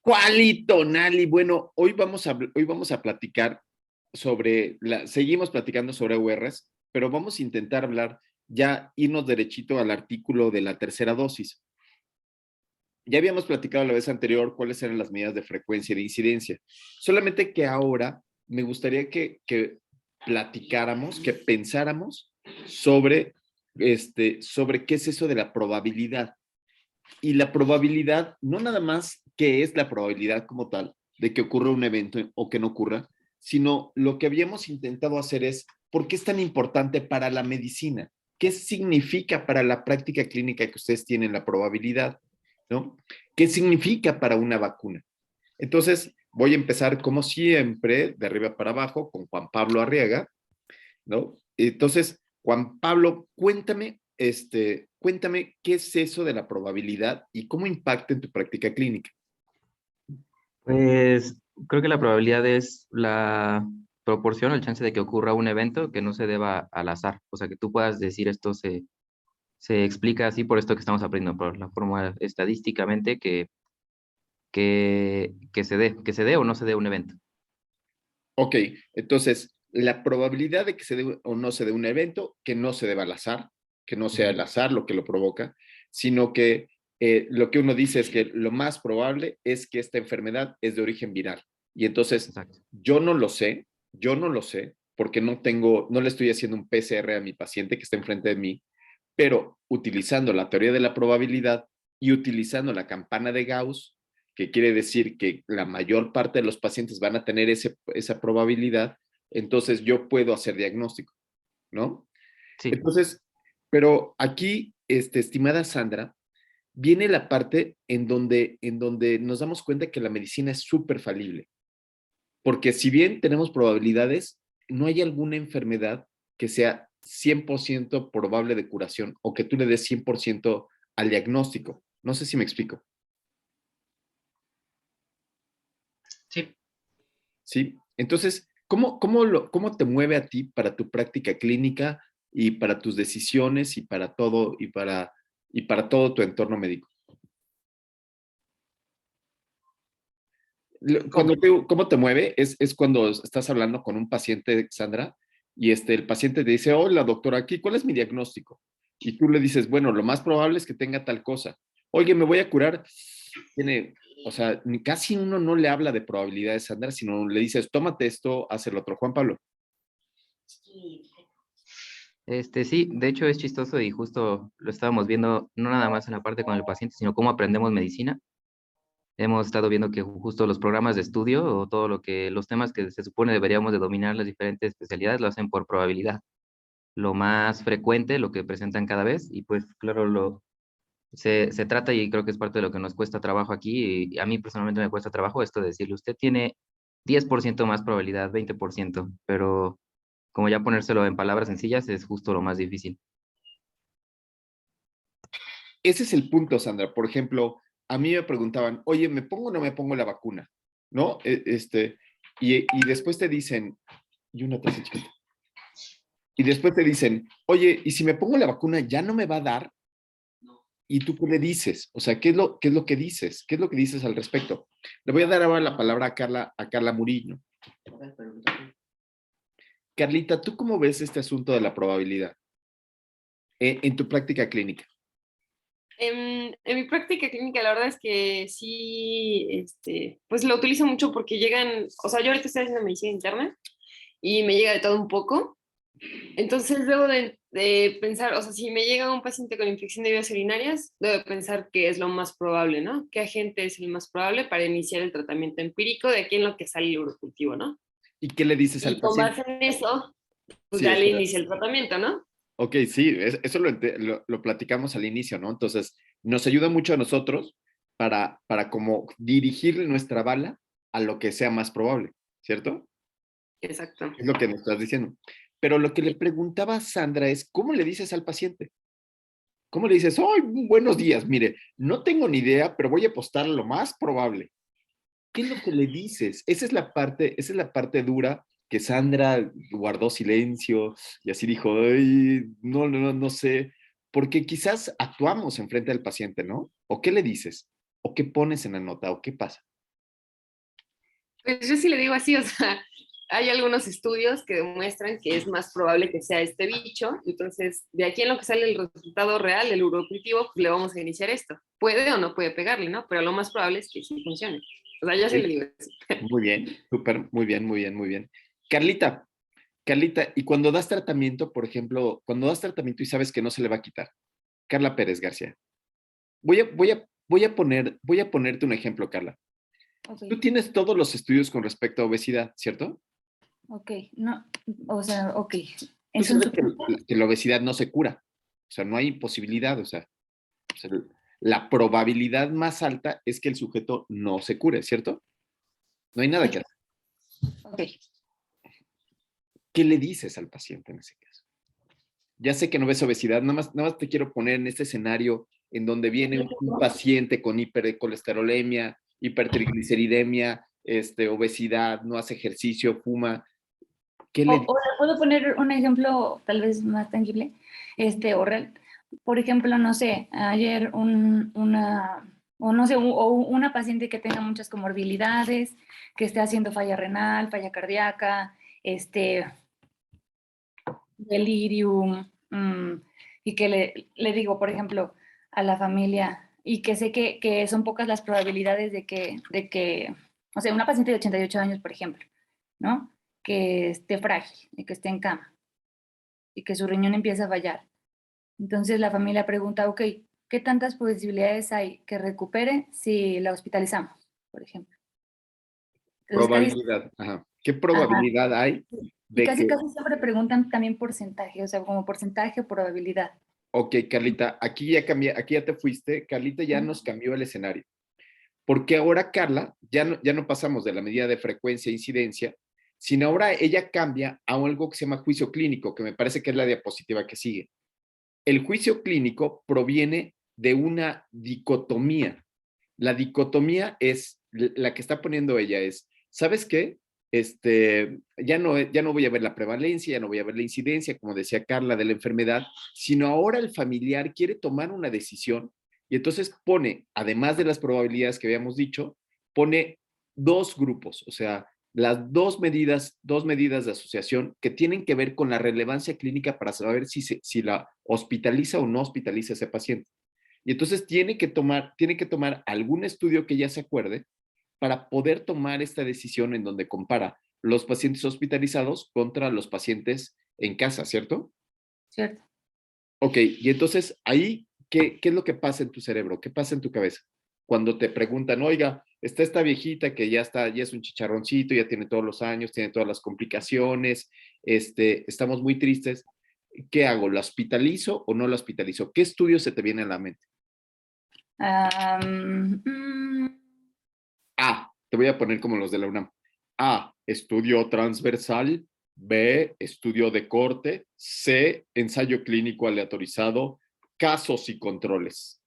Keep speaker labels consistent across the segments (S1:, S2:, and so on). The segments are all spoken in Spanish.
S1: Cualito, Nali. Bueno, hoy vamos a platicar seguimos platicando sobre URs, pero vamos a intentar hablar, ya irnos derechito al artículo de la tercera dosis. Ya habíamos platicado la vez anterior cuáles eran las medidas de frecuencia y de incidencia. Solamente que ahora me gustaría que platicáramos, que pensáramos sobre, sobre qué es eso de la probabilidad. Y la probabilidad, no nada más qué es la probabilidad como tal de que ocurra un evento o que no ocurra, sino lo que habíamos intentado hacer es, ¿por qué es tan importante para la medicina? ¿Qué significa para la práctica clínica que ustedes tienen la probabilidad? ¿No? ¿Qué significa para una vacuna? Entonces, voy a empezar como siempre, de arriba para abajo, con Juan Pablo Arriaga, ¿no? Entonces, Juan Pablo, cuéntame qué es eso de la probabilidad y cómo impacta en tu práctica clínica.
S2: Pues creo que la probabilidad es la proporción o el chance de que ocurra un evento que no se deba al azar. O sea, que tú puedas decir esto se explica así por esto que estamos aprendiendo, por la forma estadísticamente que se dé o no se dé un evento.
S1: Ok, entonces, la probabilidad de que se dé o no se dé un evento, que no se deba al azar, que no sea el
S2: Ujú.
S1: azar lo que lo provoca, sino que lo que uno dice es que lo más probable es que esta enfermedad es de origen viral. Y entonces,
S2: Exacto.
S1: yo no lo sé, porque no le estoy haciendo un PCR a mi paciente que está enfrente de mí, pero utilizando la teoría de la probabilidad y utilizando la campana de Gauss, que quiere decir que la mayor parte de los pacientes van a tener esa probabilidad, entonces yo puedo hacer diagnóstico, ¿no?
S2: Sí.
S1: Entonces, pero aquí, estimada Sandra, viene la parte en donde nos damos cuenta que la medicina es súper falible, porque si bien tenemos probabilidades, no hay alguna enfermedad que sea 100% probable de curación o que tú le des 100% al diagnóstico. No sé si me explico.
S2: Sí.
S1: ¿Sí? Entonces, ¿cómo te mueve a ti para tu práctica clínica y para tus decisiones y para todo tu entorno médico?
S2: ¿Cómo?
S1: ¿Cómo te mueve? Es cuando estás hablando con un paciente, Sandra, y el paciente te dice, hola, doctor, aquí, ¿cuál es mi diagnóstico? Y tú le dices, bueno, lo más probable es que tenga tal cosa. Oye, me voy a curar. O sea, casi uno no le habla de probabilidades, Sandra, sino le dices, tómate esto, haz el otro. Juan Pablo.
S2: Sí, de hecho es chistoso y justo lo estábamos viendo, no nada más en la parte con el paciente, sino cómo aprendemos medicina. Hemos estado viendo que justo los programas de estudio o todo lo que, los temas que se supone deberíamos de dominar las diferentes especialidades lo hacen por probabilidad. Lo más frecuente, lo que presentan cada vez, y pues claro, se trata y creo que es parte de lo que nos cuesta trabajo aquí, y a mí personalmente me cuesta trabajo esto de decirle, usted tiene 10% más probabilidad, 20%, pero como ya ponérselo en palabras sencillas es justo lo más difícil.
S1: Ese es el punto, Sandra. Por ejemplo, a mí me preguntaban, oye, ¿me pongo o no me pongo la vacuna? ¿No? Y después te dicen, y una taza chiquita. Y después te dicen, oye, ¿y si me pongo la vacuna ya no me va a dar? ¿Y tú qué le dices? O sea, qué es lo que dices? ¿Qué es lo que dices al respecto? Le voy a dar ahora la palabra a Carla Murillo. Carlita, ¿tú cómo ves este asunto de la probabilidad en tu práctica clínica?
S3: En mi práctica clínica, la verdad es que sí, pues lo utilizo mucho porque llegan, o sea, yo ahorita estoy haciendo medicina interna y me llega de todo un poco. Entonces debo de pensar, o sea, si me llega un paciente con infección de vías urinarias, debo de pensar qué es lo más probable, ¿no? ¿Qué agente es el más probable para iniciar el tratamiento empírico de aquí en lo que sale el urocultivo, ¿no?
S1: ¿Y qué le dices al
S3: Y con
S1: paciente?
S3: base en eso, pues
S1: Sí,
S3: ya le
S1: espera.
S3: inicia el tratamiento, ¿no?
S1: Ok, sí, eso lo platicamos al inicio, ¿no? Entonces, nos ayuda mucho a nosotros para como dirigirle nuestra bala a lo que sea más probable, ¿cierto?
S3: Exacto.
S1: Es lo que nos estás diciendo. Pero lo que le preguntaba a Sandra es, ¿cómo le dices al paciente? ¿Cómo le dices, ¡ay, buenos días! Mire, no tengo ni idea, pero voy a apostar lo más probable. ¿Qué es lo que le dices? Esa es la parte dura que Sandra guardó silencio y así dijo, ay, no sé, porque quizás actuamos enfrente del paciente, ¿no? ¿O qué le dices? ¿O qué pones en la nota? ¿O qué pasa?
S3: Pues yo sí le digo así, o sea, hay algunos estudios que demuestran que es más probable que sea este bicho, entonces de aquí en lo que sale el resultado real, el urocultivo, pues le vamos a iniciar esto. Puede o no puede pegarle, ¿no? Pero lo más probable es que sí funcione. O sea, yo sí le
S1: Sí,
S3: digo así.
S1: muy bien, súper, muy bien, muy bien, muy bien. Carlita, Carlita, y cuando das tratamiento, por ejemplo, cuando das tratamiento y sabes que no se le va a quitar, Carla Pérez García, voy a ponerte un ejemplo, Carla.
S4: Ok,
S1: Tú tienes todos los estudios con respecto a obesidad, ¿cierto?
S4: ok, no, o sea, ok.
S1: Tú
S4: Entonces,
S1: sabes que la obesidad no se cura, o sea, no hay posibilidad, o sea, la probabilidad más alta es que el sujeto no se cure, ¿cierto? No hay nada que hacer.
S4: ok,
S1: ¿Qué le dices al paciente en ese caso? Ya sé que no ves obesidad, nada más te quiero poner en este escenario en donde viene un paciente con hipercolesterolemia, hipertrigliceridemia, obesidad, no hace ejercicio, fuma. ¿Qué le
S4: o le puedo poner un ejemplo tal vez más tangible, o real. Por ejemplo, no sé, ayer o no sé, o una paciente que tenga muchas comorbilidades, que esté haciendo falla renal, falla cardíaca, delirium, y que le digo, por ejemplo, a la familia, y que sé que son pocas las probabilidades de que, o sea, una paciente de 88 años, por ejemplo, ¿no? Que esté frágil y que esté en cama y que su riñón empiece a fallar. Entonces la familia pregunta, ok, ¿qué tantas posibilidades hay que recupere si la hospitalizamos, por ejemplo? Entonces casi,
S1: probabilidad, ajá. ¿Qué
S4: ajá,
S1: probabilidad hay
S4: y
S1: de
S4: casi
S1: que,
S4: casi siempre preguntan también porcentaje, o sea, como porcentaje o probabilidad.
S1: ok, Carlita, aquí ya cambié, aquí ya te fuiste, Carlita ya nos cambió el escenario, porque ahora Carla, ya no pasamos de la medida de frecuencia e incidencia, sino ahora ella cambia a algo que se llama juicio clínico, que me parece que es la diapositiva que sigue. El juicio clínico proviene de una dicotomía. La dicotomía es la que está poniendo ella es, ¿sabes qué? Ya no voy a ver la prevalencia, ya no voy a ver la incidencia, como decía Carla, de la enfermedad, sino ahora el familiar quiere tomar una decisión y entonces pone, además de las probabilidades que habíamos dicho, pone dos grupos, o sea, las dos medidas de asociación que tienen que ver con la relevancia clínica para saber si la hospitaliza o no hospitaliza a ese paciente. Y entonces tiene que tomar algún estudio que ya se acuerde para poder tomar esta decisión en donde compara los pacientes hospitalizados contra los pacientes en casa, ¿cierto?
S4: ¿Cierto?
S1: Ok, y entonces ahí, ¿qué es lo que pasa en tu cerebro? ¿Qué pasa en tu cabeza? Cuando te preguntan, oiga, está esta viejita que ya es un chicharroncito, ya tiene todos los años, tiene todas las complicaciones, estamos muy tristes. ¿Qué hago? ¿La hospitalizo o no la hospitalizo? ¿Qué estudio se te viene a la mente?
S4: Am, mm,
S1: A, te voy a poner como los de la UNAM. A, estudio transversal. B, estudio de corte. C, ensayo clínico aleatorizado. Casos y controles.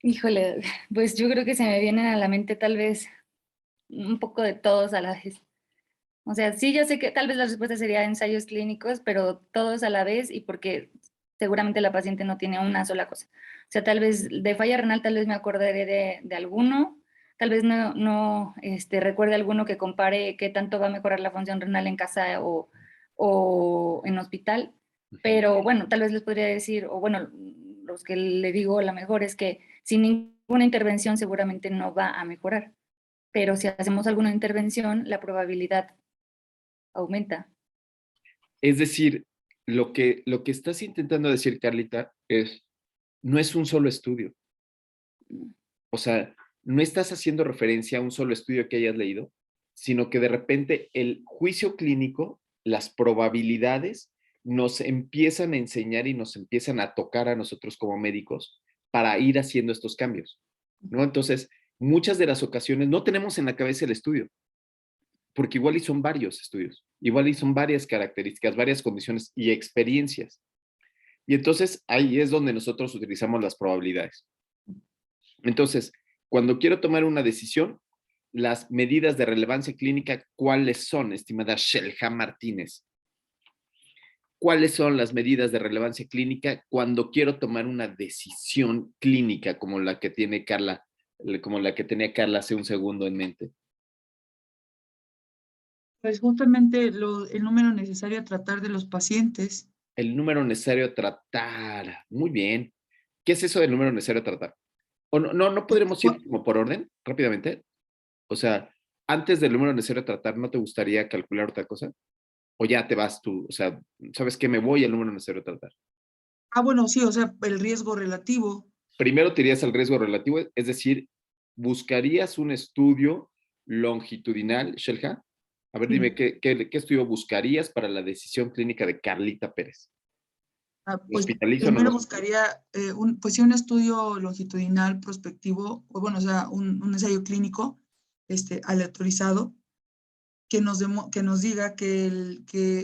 S4: híjole, pues yo creo que se me vienen a la mente tal vez un poco de todos a la vez. O sea, sí, yo sé que tal vez la respuesta sería ensayos clínicos, pero todos a la vez y porque seguramente la paciente no tiene una sola cosa. O sea, tal vez de falla renal, tal vez me acordaré de alguno, tal vez no recuerde alguno que compare qué tanto va a mejorar la función renal en casa o en hospital, pero bueno, tal vez les podría decir, o bueno, los que le digo la mejor es que sin ninguna intervención seguramente no va a mejorar, pero si hacemos alguna intervención, la probabilidad aumenta.
S1: Es decir, lo que estás intentando decir, Carlita, no es un solo estudio. O sea, no estás haciendo referencia a un solo estudio que hayas leído, sino que de repente el juicio clínico, las probabilidades nos empiezan a enseñar y nos empiezan a tocar a nosotros como médicos para ir haciendo estos cambios, ¿no? Entonces, muchas de las ocasiones no tenemos en la cabeza el estudio, porque igual y son varios estudios, igual y son varias características, varias condiciones y experiencias. Y entonces ahí es donde nosotros utilizamos las probabilidades. Entonces, cuando quiero tomar una decisión, las medidas de relevancia clínica, ¿cuáles son, estimada Shelja Martínez? ¿Cuáles son las medidas de relevancia clínica cuando quiero tomar una decisión clínica como la que tiene Carla como la que tenía Carla hace un segundo en mente?
S5: Pues justamente el número necesario a tratar de los pacientes.
S1: El número necesario a tratar. Muy bien. ¿Qué es eso del número necesario a tratar? O no podremos ir como por orden, rápidamente. O sea, antes del número necesario a tratar, ¿no te gustaría calcular otra cosa? O ya te vas tú, o sea, ¿sabes qué? Me voy al número necesario a tratar.
S5: Bueno, sí, o sea, el riesgo relativo.
S1: Primero te irías al riesgo relativo, es decir, buscarías un estudio longitudinal, Shelja. A ver,
S5: Sí.
S1: dime, ¿qué estudio buscarías para la decisión clínica de Carlita Pérez?
S5: Pues
S1: ¿Hospitalizo o no
S5: primero
S1: lo
S5: buscaría pues sí, un estudio longitudinal prospectivo, o bueno, o sea, un ensayo clínico aleatorizado que nos diga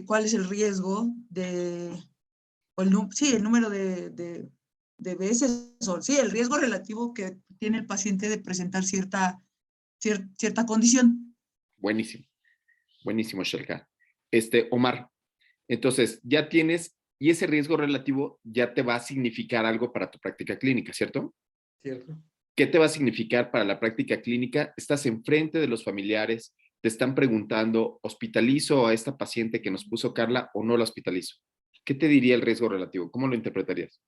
S5: cuál es el riesgo sí, el número de veces, o sí, el riesgo relativo que tiene el paciente de presentar cierta condición.
S1: Buenísimo, buenísimo, Shelka. Omar, entonces ya tienes, y ese riesgo relativo ya te va a significar algo para tu práctica clínica, ¿cierto?
S6: Cierto.
S1: ¿Qué te va a significar para la práctica clínica? Estás enfrente de los familiares, te están preguntando, ¿hospitalizo a esta paciente que nos puso Carla o no la hospitalizo? ¿Qué te diría el riesgo relativo? ¿Cómo lo interpretarías?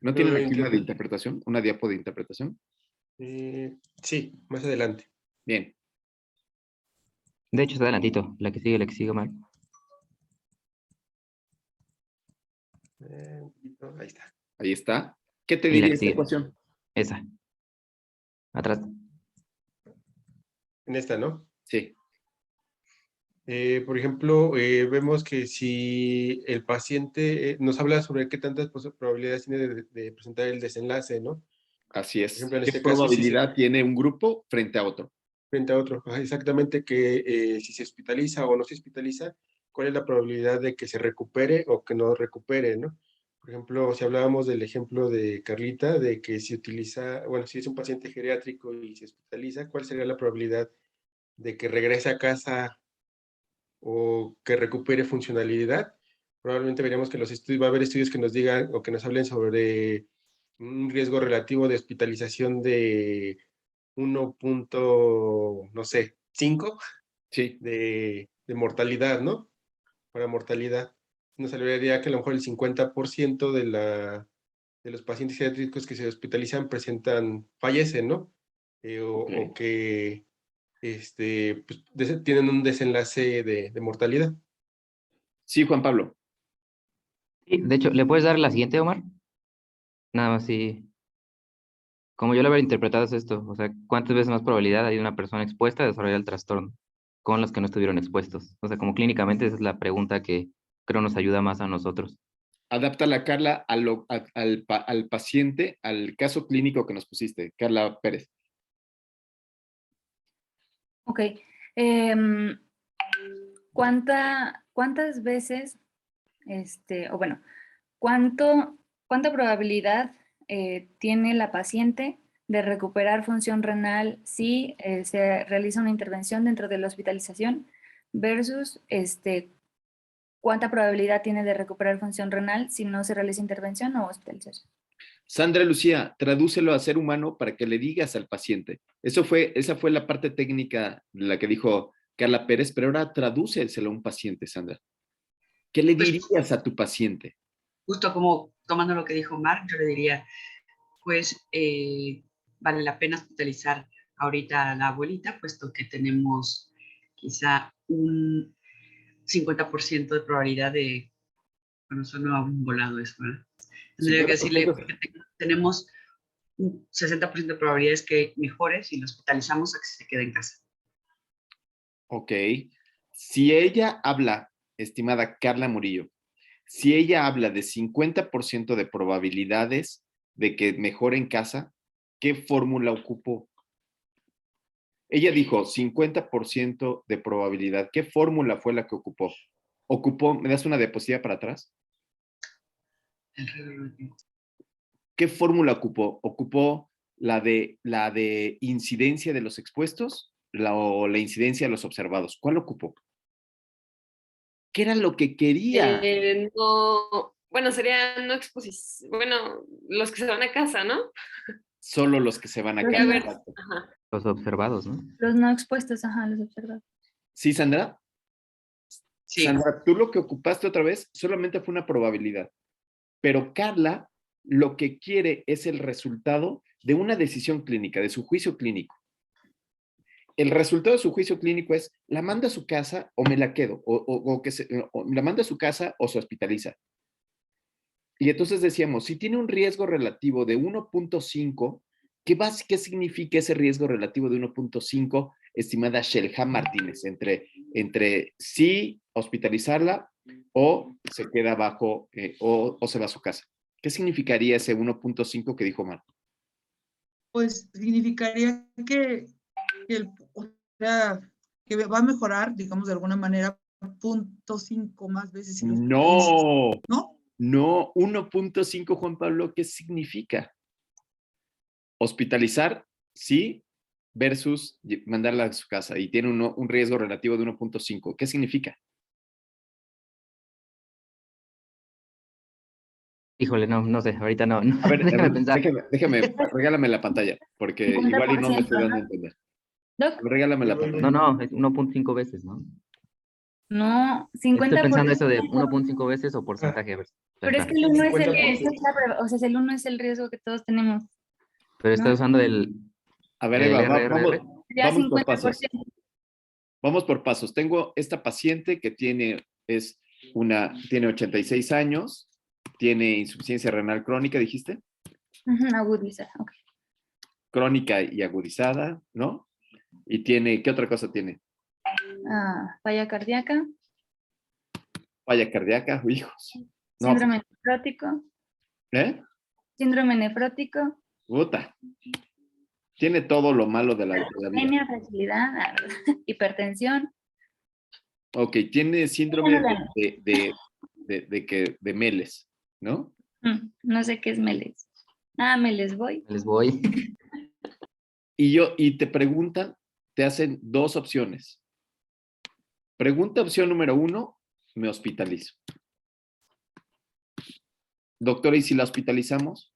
S1: ¿No tienen aquí una de interpretación? ¿Una diapo de interpretación?
S6: Sí, más adelante.
S1: Bien.
S2: De hecho, está adelantito. La que sigue, Omar.
S6: Ahí está.
S1: Ahí está. ¿Qué te
S2: Y la
S1: diría
S2: que
S1: esta
S2: sigue.
S1: ecuación?
S2: Esa. Atrás.
S6: En esta, ¿no?
S1: Sí.
S6: Por ejemplo, vemos que si el paciente nos habla sobre qué tantas probabilidades tiene de presentar el desenlace, ¿no?
S1: Así
S6: Por
S1: es.
S6: ejemplo, en
S1: ¿Qué
S6: este caso,
S1: probabilidad tiene un grupo frente a otro?
S6: frente a otro, exactamente que si se hospitaliza o no se hospitaliza, ¿cuál es la probabilidad de que se recupere o que no recupere, ¿no? Por ejemplo, si hablábamos del ejemplo de Carlita, de que si utiliza, bueno, si es un paciente geriátrico y se hospitaliza, ¿cuál sería la probabilidad de que regrese a casa o que recupere funcionalidad? Probablemente veríamos que los estudios, va a haber estudios que nos digan o que nos hablen sobre un riesgo relativo de hospitalización de 1. No sé, 5
S1: Sí.
S6: de mortalidad, ¿no? Para mortalidad. Nos hablaría que a lo mejor el 50% de los pacientes geriátricos que se hospitalizan fallecen, ¿no? O que pues, tienen un desenlace de mortalidad.
S1: Sí, Juan Pablo.
S2: Sí, de hecho, ¿le puedes dar la siguiente, Omar? Nada más sí. Como yo lo había interpretado es esto, o sea, ¿cuántas veces más probabilidad hay de una persona expuesta a desarrollar el trastorno con los que no estuvieron expuestos? O sea, como clínicamente esa es la pregunta que creo nos ayuda más a nosotros.
S1: Adapta la Carla al paciente, al caso clínico que nos pusiste, Carla Pérez.
S4: Ok. em, ¿Cuántas veces, o bueno, cuánta probabilidad tiene la paciente de recuperar función renal si se realiza una intervención dentro de la hospitalización versus cuánta probabilidad tiene de recuperar función renal si no se realiza intervención o hospitalización?
S1: Sandra Lucía, tradúcelo a ser humano para que le digas al paciente. Esa fue la parte técnica de la que dijo Carla Pérez, pero ahora tradúceselo a un paciente, Sandra. ¿Qué le
S7: Pues
S1: dirías a tu paciente?
S7: justo como tomando lo que dijo Mark, yo le diría, pues vale la pena hospitalizar ahorita a la abuelita, puesto que tenemos quizá un 50% de probabilidad de, bueno, suena un volado eso, ¿verdad? Tendría que decirle
S1: 50%.
S7: que tenemos un 60% de probabilidades que mejore si lo hospitalizamos a que se quede en casa.
S1: Ok. Si ella habla, estimada Carla Murillo, si ella habla de 50% de probabilidades de que mejore en casa, ¿qué fórmula ocupó? Ella dijo 50% de probabilidad. ¿Qué fórmula fue la que ocupó? ¿Me das una diapositiva para atrás? ¿Qué fórmula ocupó? ¿Ocupó la de incidencia de los expuestos o la incidencia de los observados? ¿Cuál ocupó? ¿Qué era lo que quería?
S3: No, bueno, sería no exposición, bueno, los que se van a casa, ¿no?
S1: Solo los que se van a
S4: Los
S3: A
S1: casa.
S3: ver,
S1: Exacto.
S3: ajá.
S2: Los observados, ¿no?
S4: Los no expuestos, ajá, los observados.
S1: ¿Sí, Sandra?
S7: Sí,
S1: Sandra, tú lo que ocupaste otra vez solamente fue una probabilidad, pero Carla lo que quiere es el resultado de una decisión clínica, de su juicio clínico. El resultado de su juicio clínico es, ¿la mando a su casa o me la quedo? O la mando a su casa o se hospitaliza. Y entonces decíamos, si tiene un riesgo relativo de 1.5, ¿qué significa ese riesgo relativo de 1.5, estimada Shelham Martínez? Entre sí hospitalizarla o se queda abajo o se va a su casa. ¿Qué significaría ese 1.5 que dijo Mar?
S5: Pues significaría o sea, que va a mejorar, digamos, de alguna manera, 0.5 más veces si lo hospitalizas.
S1: No,
S5: ¿No?
S1: no, 1.5, Juan Pablo, ¿qué significa? Hospitalizar, sí, versus mandarla a su casa y tiene un riesgo relativo de 1.5. ¿Qué significa?
S2: Híjole, no sé, ahorita no.
S1: A ver,
S2: Déjame pensar.
S1: déjame, regálame la pantalla, porque igual y no me estoy
S4: 50%,
S1: dando a
S4: ¿no?
S1: entender.
S4: Doc,
S1: Regálame la pantalla.
S2: No, es 1.5 veces, ¿no?
S4: no,
S2: Estoy
S4: 50%.
S2: pensando eso de 1.5 veces o porcentaje.
S4: Pero es que el 1 es el,
S6: 50%.
S4: o sea, el 1 es el riesgo que todos tenemos,
S2: Pero está
S4: ¿no?
S2: usando el
S1: A ver, Eva,
S2: RRR.
S4: Ya
S1: vamos por
S4: 50%.
S1: pasos. Vamos por pasos. Tengo esta paciente que tiene 86 años, tiene insuficiencia renal crónica, dijiste,
S4: Ujú, agudiza, ok.
S1: crónica y agudizada, ¿no? Y ¿qué otra cosa tiene?
S4: Falla cardíaca,
S1: Falla cardíaca, hijos. No,
S4: síndrome nefrótico,
S1: ¿eh?
S4: síndrome nefrótico,
S1: Puta. Tiene todo lo malo de la vida.
S4: anemia, fragilidad, hipertensión.
S1: Ok, tiene síndrome
S4: Ya no la-
S1: de Meles, ¿no?
S4: No sé qué es Meles. Meles voy.
S2: Les voy.
S1: Y te preguntan, te hacen dos opciones. Pregunta opción número 1, me hospitalizo. Doctora, ¿y si la hospitalizamos?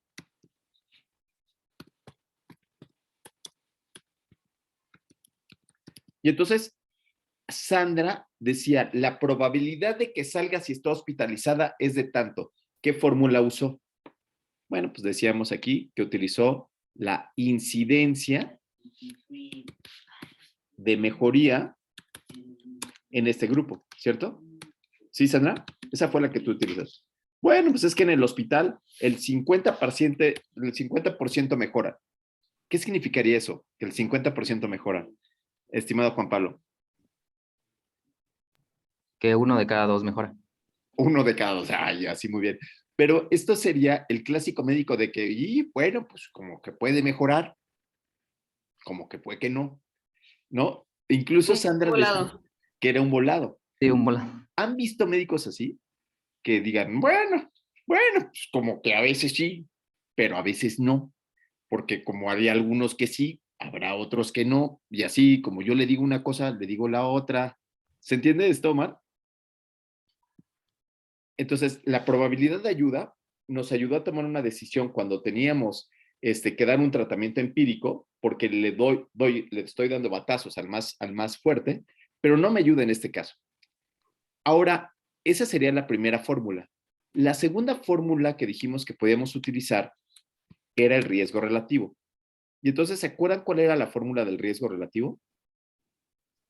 S1: Y entonces, Sandra decía, la probabilidad de que salga si está hospitalizada es de tanto. ¿Qué fórmula usó? Bueno, pues decíamos aquí que utilizó la incidencia de mejoría en este grupo, ¿cierto? ¿Sí, Sandra? Esa fue la que tú utilizaste. Bueno, pues es que en el hospital el 50% mejora. ¿Qué significaría eso? Que el 50% mejora, estimado Juan Pablo.
S2: Que 1 de cada 2 mejora.
S1: 1 de cada 2, ay, así muy bien. Pero esto sería el clásico médico de que, y bueno, pues como que puede mejorar, como que puede que no, ¿no? Incluso Sandra decía
S3: Volado.
S1: que era un volado.
S2: Sí, un volado.
S1: ¿Han visto médicos así? Que digan, bueno, pues como que a veces sí, pero a veces no, porque como hay algunos que sí, habrá otros que no, y así, como yo le digo una cosa, le digo la otra. ¿Se entiende esto, Omar? Entonces, la probabilidad de ayuda nos ayudó a tomar una decisión cuando teníamos que dar un tratamiento empírico, porque le estoy dando batazos al más fuerte, pero no me ayuda en este caso. Ahora, esa sería la primera fórmula. La segunda fórmula que dijimos que podíamos utilizar era el riesgo relativo. Y entonces, ¿se acuerdan cuál era la fórmula del riesgo relativo?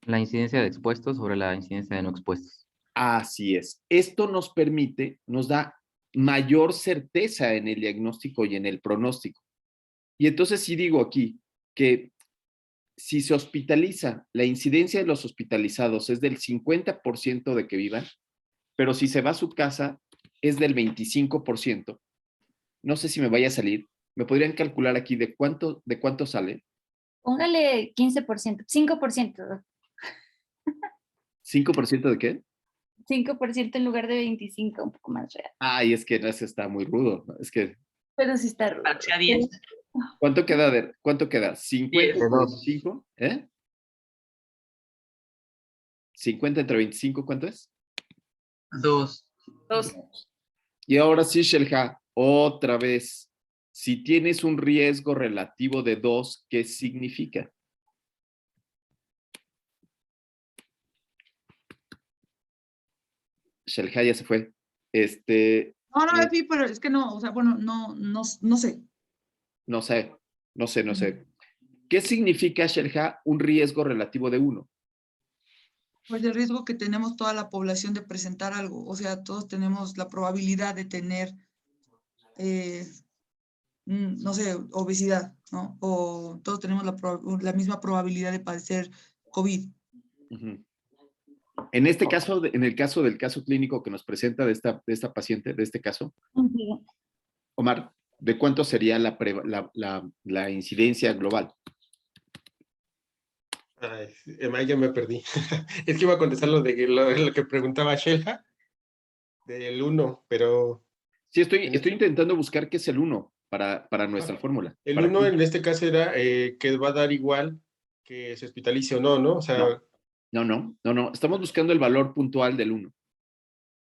S2: La incidencia de expuestos sobre la incidencia de no expuestos.
S1: Así es. Esto nos da mayor certeza en el diagnóstico y en el pronóstico. Y entonces sí digo aquí que si se hospitaliza, la incidencia de los hospitalizados es del 50% de que vivan, pero si se va a su casa es del 25%. No sé si me vaya a salir. ¿Me podrían calcular aquí de cuánto sale?
S4: Póngale 15%, 5%, Doc.
S1: ¿5% de qué?
S4: 5% en lugar de 25, un poco más real.
S1: Ay, es que ese está muy rudo, ¿no? Es que,
S4: Pero sí está rudo.
S7: para que sea 10.
S1: ¿cuánto queda? ¿Cuánto queda? 50
S2: De
S1: entre
S2: 2.
S1: 25, ¿eh? 50 entre 25, ¿cuánto es?
S7: 2.
S3: 2.
S1: Y ahora sí, Shelja, otra vez. Si tienes un riesgo relativo de 2, ¿qué significa? Shelja ya se fue.
S5: No, Efi, pero es que no, o sea, bueno, no sé.
S1: No sé. ¿Qué significa, Shelja, un riesgo relativo de 1?
S5: Pues el riesgo que tenemos toda la población de presentar algo, o sea, todos tenemos la probabilidad de tener, no sé, obesidad, ¿no? O todos tenemos la misma probabilidad de padecer COVID.
S1: Uh-huh. En este caso, en el caso del caso clínico que nos presenta de esta paciente, de este caso, Omar, ¿de cuánto sería la incidencia global?
S6: Ay, ya me perdí. Es que iba a contestar lo que preguntaba Shelja, del 1, pero...
S1: Sí, estoy intentando buscar qué es el 1 para nuestra fórmula.
S6: El 1 en este caso era que va a dar igual que se hospitalice o no, ¿no? O sea...
S1: No. Estamos buscando el valor puntual del 1.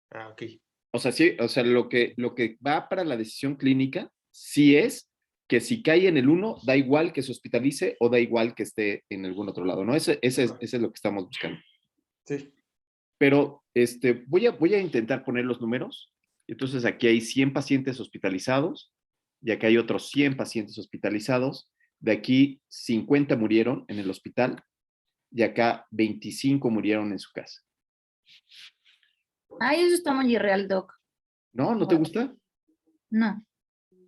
S6: Ah, ok.
S1: O sea, sí, o sea, lo que va para la decisión clínica sí es que si cae en el 1, da igual que se hospitalice o da igual que esté en algún otro lado, ¿no? Ese es lo que estamos buscando.
S6: Sí.
S1: Pero voy a intentar poner los números. Entonces aquí hay 100 pacientes hospitalizados y acá hay otros 100 pacientes hospitalizados. De aquí 50 murieron en el hospital y acá 25 murieron en su casa.
S4: Ay, eso está muy irreal, Doc.
S1: ¿No? ¿No te gusta?
S4: No.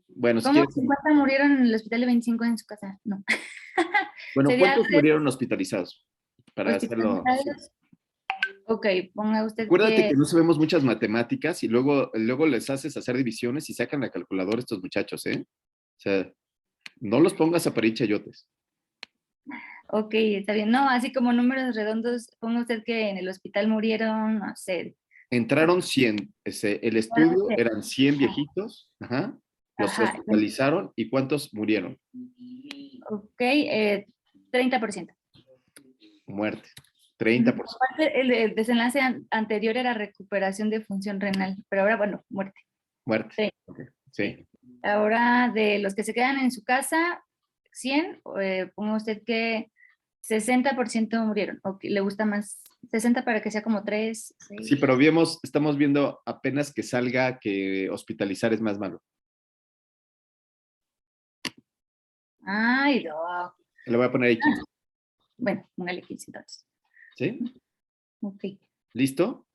S1: Bueno, si
S4: ¿Cómo
S1: quieres...
S4: 50 murieron en el hospital y 25 en su casa? No.
S1: Bueno,
S4: Sería
S1: ¿cuántos murieron hospitalizados? Para hacerlo...
S4: hospitalizados. Ok, ponga usted
S1: Acuérdate
S4: que...
S1: que no sabemos muchas matemáticas y luego les haces hacer divisiones y sacan la calculadora estos muchachos, ¿eh? O sea, no los pongas a parir chayotes.
S4: Ok, está bien. No, así como números redondos, ponga usted que en el hospital murieron, no sé.
S1: Entraron 100. El estudio eran 100 viejitos. Ajá. Los
S4: Ajá.
S1: hospitalizaron. ¿Y cuántos murieron?
S4: Ok, 30%.
S1: Muerte. 30%.
S4: Aparte, el desenlace anterior era recuperación de función renal, pero ahora, bueno, muerte.
S1: Muerte.
S4: Sí.
S1: Okay. Sí.
S4: Ahora, de los que se quedan en su casa, 100, ponga usted que 60% murieron. ¿O le gusta más 60 para que sea como 3? 6?
S1: Sí, pero estamos viendo apenas que salga que hospitalizar es más malo.
S4: Ay, no.
S1: Le voy a poner ahí 15.
S4: Bueno, póngale 15 entonces.
S1: ¿Sí?
S4: Ok.
S1: ¿Listo?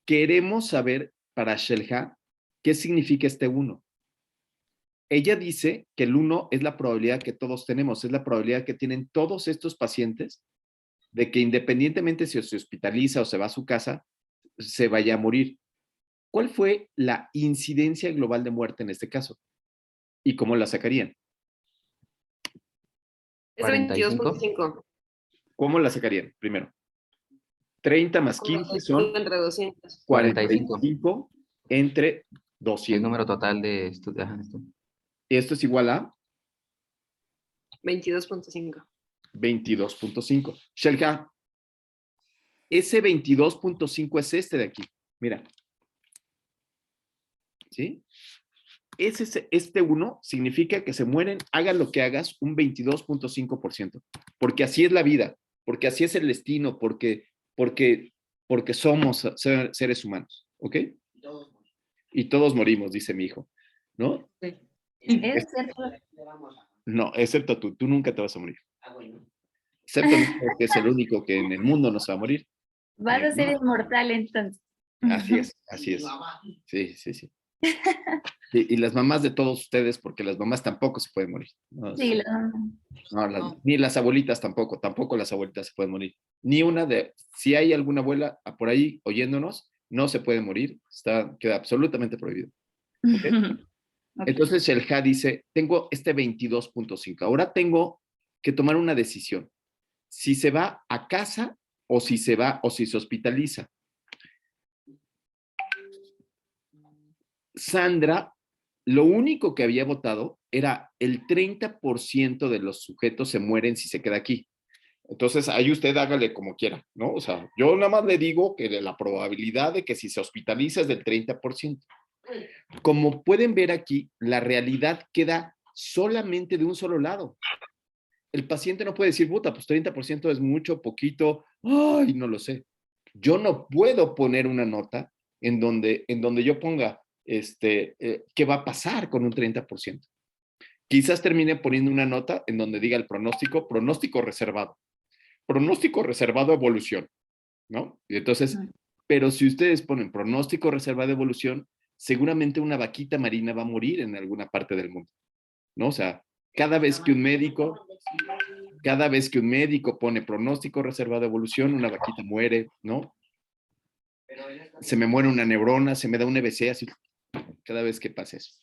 S1: Queremos saber para Shelja qué significa este 1. Ella dice que el 1 es la probabilidad que todos tenemos, es la probabilidad que tienen todos estos pacientes de que independientemente si se hospitaliza o se va a su casa, se vaya a morir. ¿Cuál fue la incidencia global de muerte en este caso? ¿Y cómo la sacarían?
S3: Es
S2: 45.
S3: 22.5.
S1: ¿Cómo la sacarían? Primero. 30 más 15 son
S3: Entre 200.
S1: 45 entre 200.
S2: El número total de estudios.
S1: Esto es igual a
S3: 22.5.
S1: 22.5. Shelja, ese 22.5 es este de aquí. Mira. ¿Sí? Este 1 significa que se mueren, hagas lo que hagas, un 22.5%. Porque así es la vida, porque así es el destino, porque somos seres humanos. ¿Ok? Y todos morimos, dice mi hijo. ¿No?
S5: Sí.
S4: Es cierto.
S1: No, excepto tú nunca te vas a morir. Excepto que es el único que en el mundo no se va a morir.
S4: Vas a ser inmortal entonces.
S1: Así es. Sí. Y las mamás de todos ustedes, porque las mamás tampoco se pueden morir. No,
S4: Sí,
S1: ni las abuelitas tampoco las abuelitas se pueden morir. Ni una si hay alguna abuela por ahí oyéndonos, no se puede morir, queda absolutamente prohibido. ¿Okay?
S4: Okay.
S1: Entonces Shelja dice, tengo este 22.5, ahora tengo que tomar una decisión, si se va a casa o si se hospitaliza. Sandra, lo único que había votado era el 30% de los sujetos se mueren si se queda aquí. Entonces, ahí usted hágale como quiera, ¿no? O sea, yo nada más le digo que la probabilidad de que si se hospitaliza es del 30%. Como pueden ver aquí, la realidad queda solamente de un solo lado. El paciente no puede decir, puta, pues 30% es mucho, poquito, ay, no lo sé. Yo no puedo poner una nota en donde yo ponga, ¿qué va a pasar con un 30%? Quizás termine poniendo una nota en donde diga el pronóstico reservado evolución, ¿no? Y entonces, pero si ustedes ponen pronóstico reservado evolución, seguramente una vaquita marina va a morir en alguna parte del mundo, ¿no? O sea, cada vez que un médico pone pronóstico reservado evolución, una vaquita muere, ¿no? Se me muere una neurona, se me da un EBC, así, cada vez que pasa eso.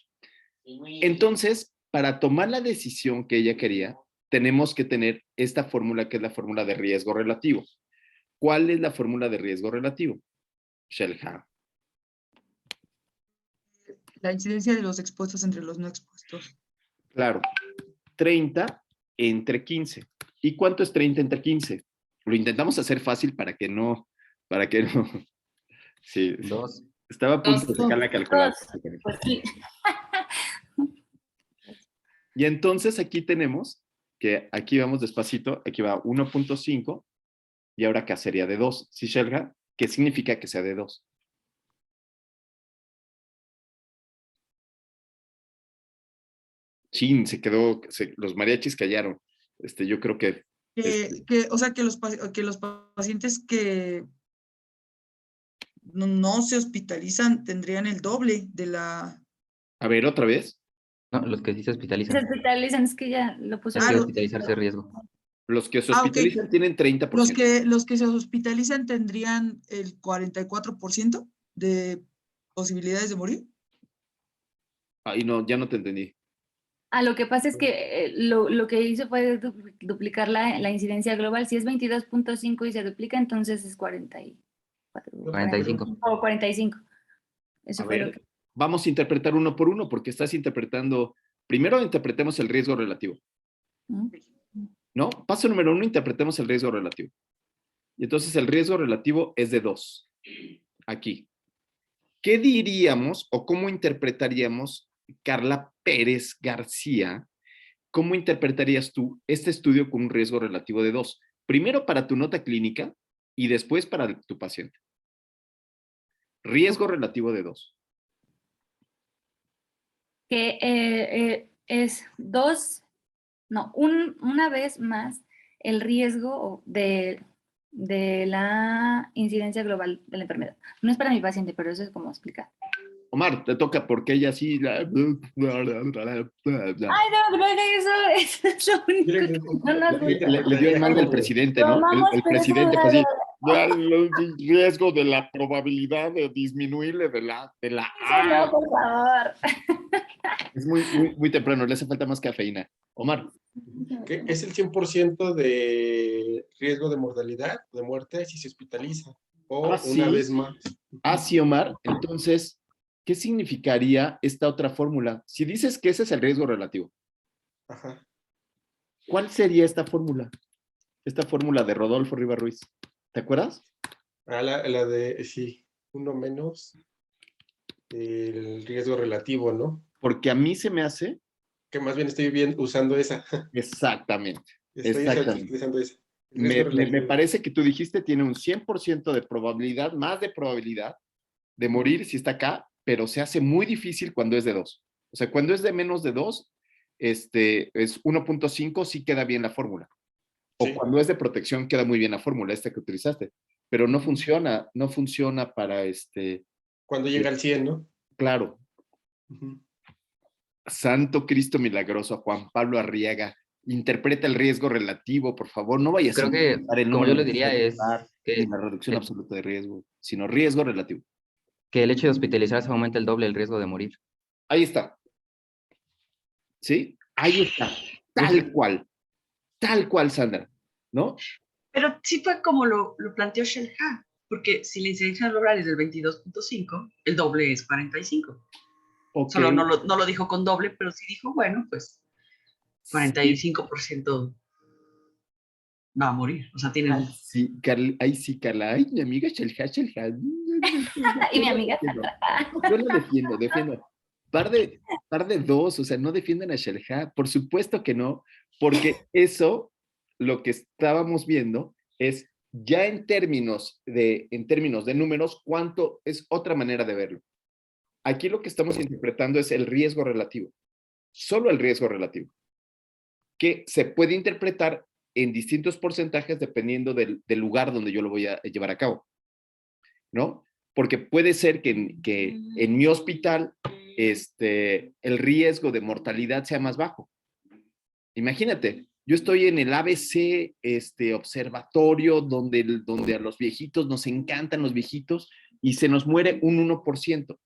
S1: Entonces, para tomar la decisión que ella quería, tenemos que tener esta fórmula que es la fórmula de riesgo relativo. ¿Cuál es la fórmula de riesgo relativo? Shelham.
S5: La incidencia de los expuestos entre los no expuestos.
S1: Claro, 30 entre 15. ¿Y cuánto es 30 entre 15? Lo intentamos hacer fácil para que no. Sí,
S2: 2.
S1: estaba a punto de sacar la calculadora.
S4: Pues sí.
S1: Y entonces aquí tenemos que aquí vamos despacito, aquí va 1.5 y ahora acá sería de 2. ¿Sí, Shelga? ¿Qué significa que sea de 2? Chin, se quedó, los mariachis callaron. Yo creo que...
S5: O sea, que los pacientes que no se hospitalizan tendrían el doble de la...
S1: A ver, otra vez.
S2: No, los que sí se
S4: Se
S2: hospitalizan.
S4: hospitalizan, es que ya lo puse.
S2: Es que hospitalizarse es riesgo.
S1: Los que se
S5: ok.
S1: hospitalizan tienen 30%.
S5: Los que se hospitalizan tendrían el 44% de posibilidades de morir.
S1: Ay, no, ya no te entendí.
S4: Lo que pasa es que lo que hizo fue duplicar la incidencia global. Si es 22.5 y se duplica, entonces es 44.
S2: 45.
S4: O 45. Eso
S1: A
S4: fue lo
S1: ver,
S4: que...
S1: vamos a interpretar uno por uno porque estás interpretando... Primero interpretemos el riesgo relativo.
S4: ¿no?
S1: ¿No? Paso número 1, interpretemos el riesgo relativo. Y entonces el riesgo relativo es de 2. Aquí. ¿Qué diríamos o cómo interpretaríamos, Carla Pérez García, cómo interpretarías tú este estudio con un riesgo relativo de 2? Primero para tu nota clínica y después para tu paciente. Riesgo relativo de 2.
S4: Que es 2, no, una vez más el riesgo de la incidencia global de la enfermedad. No es para mi paciente, pero eso es como explicar.
S1: Omar, te toca porque ella sí...
S4: Ay, no, eso es lo único.
S1: Le dio el mal del presidente, ¿no? El presidente fue así, el riesgo de la probabilidad de disminuirle de la
S4: No, por favor.
S1: Es muy temprano, le hace falta más cafeína. Omar.
S6: Que es el 100% de riesgo de mortalidad, de muerte, si se hospitaliza. O una vez más.
S1: Sí, Omar. Entonces, ¿qué significaría esta otra fórmula? Si dices que ese es el riesgo relativo,
S6: Ajá.
S1: ¿cuál sería esta fórmula? Esta fórmula de Rodolfo Rivas Ruiz. ¿Te acuerdas?
S6: La de, sí, uno menos el riesgo relativo, ¿no?
S1: Porque a mí se me hace...
S6: Que más bien estoy usando esa.
S1: Exactamente.
S6: Estoy utilizando esa.
S1: Me parece que tú dijiste tiene un 100% de probabilidad, más de probabilidad de morir si está acá, pero se hace muy difícil cuando es de 2. O sea, cuando es de menos de 2, es 1.5, sí queda bien la fórmula. O cuando es de protección queda muy bien la fórmula, esta que utilizaste. Pero no funciona para
S6: Cuando llega al 100, ¿no?
S1: Claro. Santo Cristo milagroso, Juan Pablo Arriaga, interpreta el riesgo relativo, por favor, no vayas
S2: Creo que, como yo lo diría, es que
S1: la reducción absoluta de riesgo, sino riesgo relativo.
S2: Que el hecho de hospitalizarse aumenta el doble el riesgo de morir.
S1: Ahí está. ¿Sí? Ahí está. Tal cual, Sandra, ¿no?
S7: Pero sí fue como lo planteó Shelha, porque si la incidencia global es del 22.5, el doble es 45. Okay. Solo no lo dijo con doble, pero sí dijo, bueno, pues 45% va a morir. O sea, tiene...
S1: Ahí sí, Carla. Ay, mi amiga Shelha.
S4: Y mi amiga
S1: Yo lo defiendo. Par de dos, o sea, no defiendan a Shelha, por supuesto que no, porque eso, lo que estábamos viendo es ya en términos de números, cuánto es otra manera de verlo. Aquí lo que estamos interpretando es el riesgo relativo, solo el riesgo relativo, que se puede interpretar en distintos porcentajes dependiendo del lugar donde yo lo voy a llevar a cabo, ¿no? Porque puede ser que en mi hospital el riesgo de mortalidad sea más bajo. Imagínate, yo estoy en el ABC observatorio donde a los viejitos nos encantan los viejitos y se nos muere un 1%,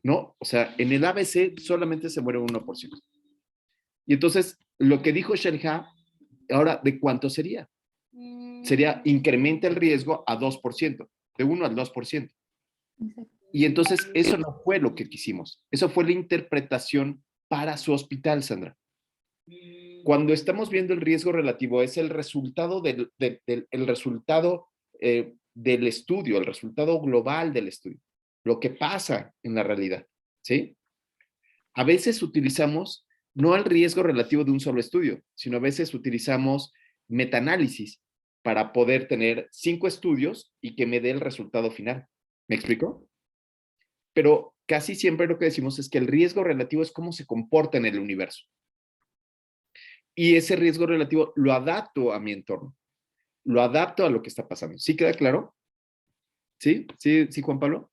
S1: ¿no? O sea, en el ABC solamente se muere un 1%. Y entonces, lo que dijo Shelha, ahora, ¿de cuánto sería? Sería, incrementa el riesgo a 2%, de 1 al 2%. Y entonces, eso no fue lo que quisimos. Eso fue la interpretación para su hospital, Sandra. Cuando estamos viendo el riesgo relativo, es el resultado del estudio, el resultado global del estudio, lo que pasa en la realidad, ¿sí? A veces utilizamos no el riesgo relativo de un solo estudio, sino a veces utilizamos metaanálisis para poder tener 5 estudios y que me dé el resultado final. ¿Me explico? Pero casi siempre lo que decimos es que el riesgo relativo es cómo se comporta en el universo. Y ese riesgo relativo lo adapto a mi entorno, lo adapto a lo que está pasando. ¿Sí queda claro? ¿Sí? ¿Sí, Juan Pablo?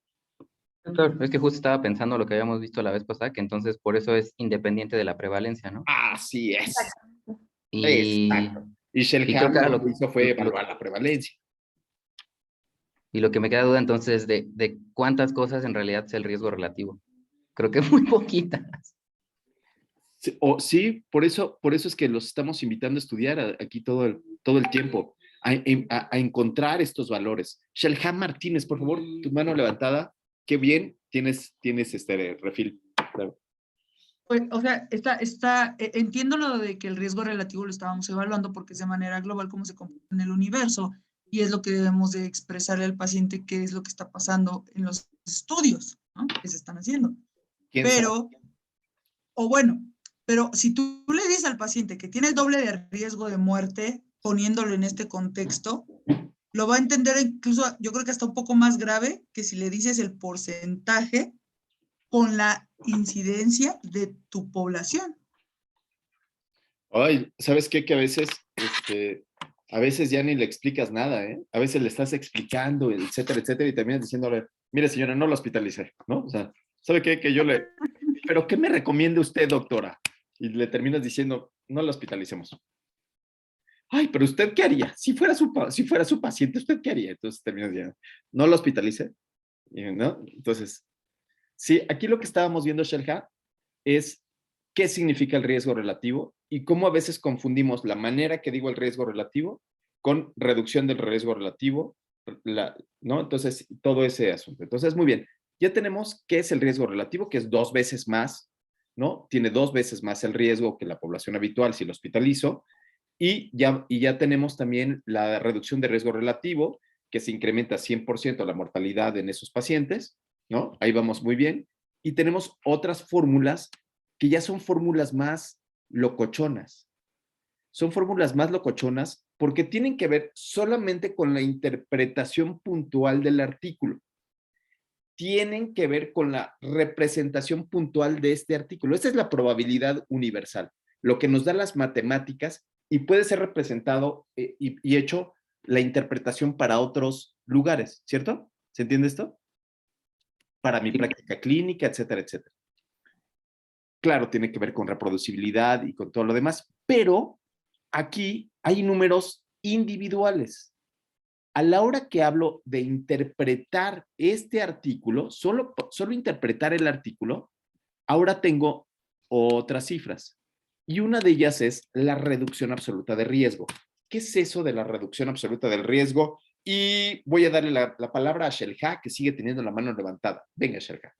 S2: Claro, es que justo estaba pensando lo que habíamos visto la vez pasada, que entonces por eso es independiente de la prevalencia, ¿no?
S1: Así es.
S2: Y,
S1: Exacto. Y
S2: y creo
S1: Shelham
S2: que ahora
S1: lo que hizo fue evaluar la prevalencia.
S2: y lo que me queda duda entonces de cuántas cosas en realidad es el riesgo relativo. Creo que muy poquitas.
S1: Sí, por eso es que los estamos invitando a estudiar aquí todo el tiempo, a encontrar estos valores. Shelham Martínez, por favor, tu mano levantada. Qué bien, tienes este refil. Claro.
S5: Pues, o sea, entiendo lo de que el riesgo relativo lo estábamos evaluando porque es de manera global cómo se comporta en el universo y es lo que debemos de expresarle al paciente qué es lo que está pasando en los estudios, ¿no? Que se están haciendo. Pero si tú le dices al paciente que tiene el doble de riesgo de muerte, poniéndolo en este contexto, lo va a entender incluso, yo creo que hasta un poco más grave que si le dices el porcentaje con la incidencia de tu población.
S1: Ay, ¿sabes qué? Que a veces ya ni le explicas nada, ¿eh? A veces le estás explicando, etcétera, etcétera, y terminas diciéndole, mire señora, no lo hospitalicé, ¿no? O sea, ¿sabe qué? ¿Pero qué me recomienda usted, doctora? Y le terminas diciendo, no lo hospitalicemos. Ay, pero ¿usted qué haría? Si fuera su paciente, ¿usted qué haría? Entonces terminas diciendo, no lo hospitalice, ¿no? Entonces, sí, aquí lo que estábamos viendo, Shelha, es qué significa el riesgo relativo y cómo a veces confundimos la manera que digo el riesgo relativo con reducción del riesgo relativo, ¿no? Entonces, todo ese asunto. Entonces, muy bien, ya tenemos qué es el riesgo relativo, que es 2 veces más, ¿no? Tiene 2 veces más el riesgo que la población habitual si lo hospitalizo, y ya tenemos también la reducción de riesgo relativo, que se incrementa 100% la mortalidad en esos pacientes, ¿no? Ahí vamos muy bien. Y tenemos otras fórmulas que ya son fórmulas más locochonas. Son fórmulas más locochonas porque tienen que ver solamente con la interpretación puntual del artículo. Tienen que ver con la representación puntual de este artículo. Esta es la probabilidad universal, lo que nos da las matemáticas y puede ser representado y hecho la interpretación para otros lugares, ¿cierto? ¿Se entiende esto? Para mi práctica clínica, etcétera, etcétera. Claro, tiene que ver con reproducibilidad y con todo lo demás, pero aquí hay números individuales. A la hora que hablo de interpretar este artículo, solo interpretar el artículo, ahora tengo otras cifras. Y una de ellas es la reducción absoluta de riesgo. ¿Qué es eso de la reducción absoluta del riesgo? Y voy a darle la palabra a Shelha, que sigue teniendo la mano levantada. Venga, Shelha.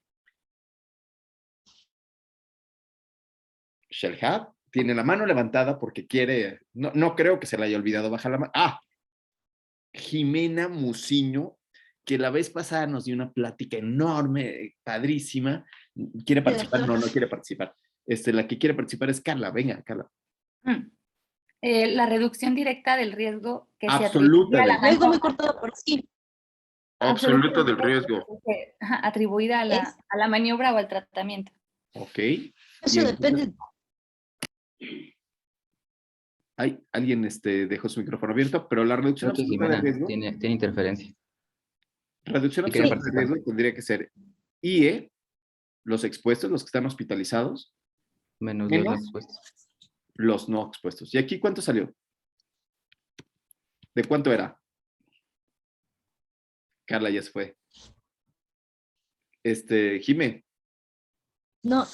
S1: Shelha tiene la mano levantada porque quiere, no creo que se le haya olvidado bajar la mano. Ah, Jimena Muciño, que la vez pasada nos dio una plática enorme, padrísima. ¿Quiere participar? No, no quiere participar. La que quiere participar es Carla. Venga, Carla.
S4: La reducción directa del riesgo que se
S1: Absoluta
S4: atribuye a la
S1: del
S8: Lo oigo muy
S4: maniobra.
S8: cortado por sí.
S1: Absoluto del riesgo.
S4: Atribuida a la maniobra o al tratamiento.
S1: Ok.
S8: Eso
S1: Y
S8: depende.
S1: alguien dejó su micrófono abierto, pero la reducción
S2: Creo que
S1: absoluta de
S2: Jimena
S1: riesgo.
S2: tiene interferencia.
S1: Reducción
S2: Sí, quería
S1: absoluta de
S2: participar.
S1: riesgo tendría que ser IE, los expuestos, los que están hospitalizados,
S2: Menos
S1: menos
S2: los expuestos.
S1: los no expuestos. ¿Y aquí cuánto salió? ¿De cuánto era? Carla ya se fue. Jimé,
S8: No,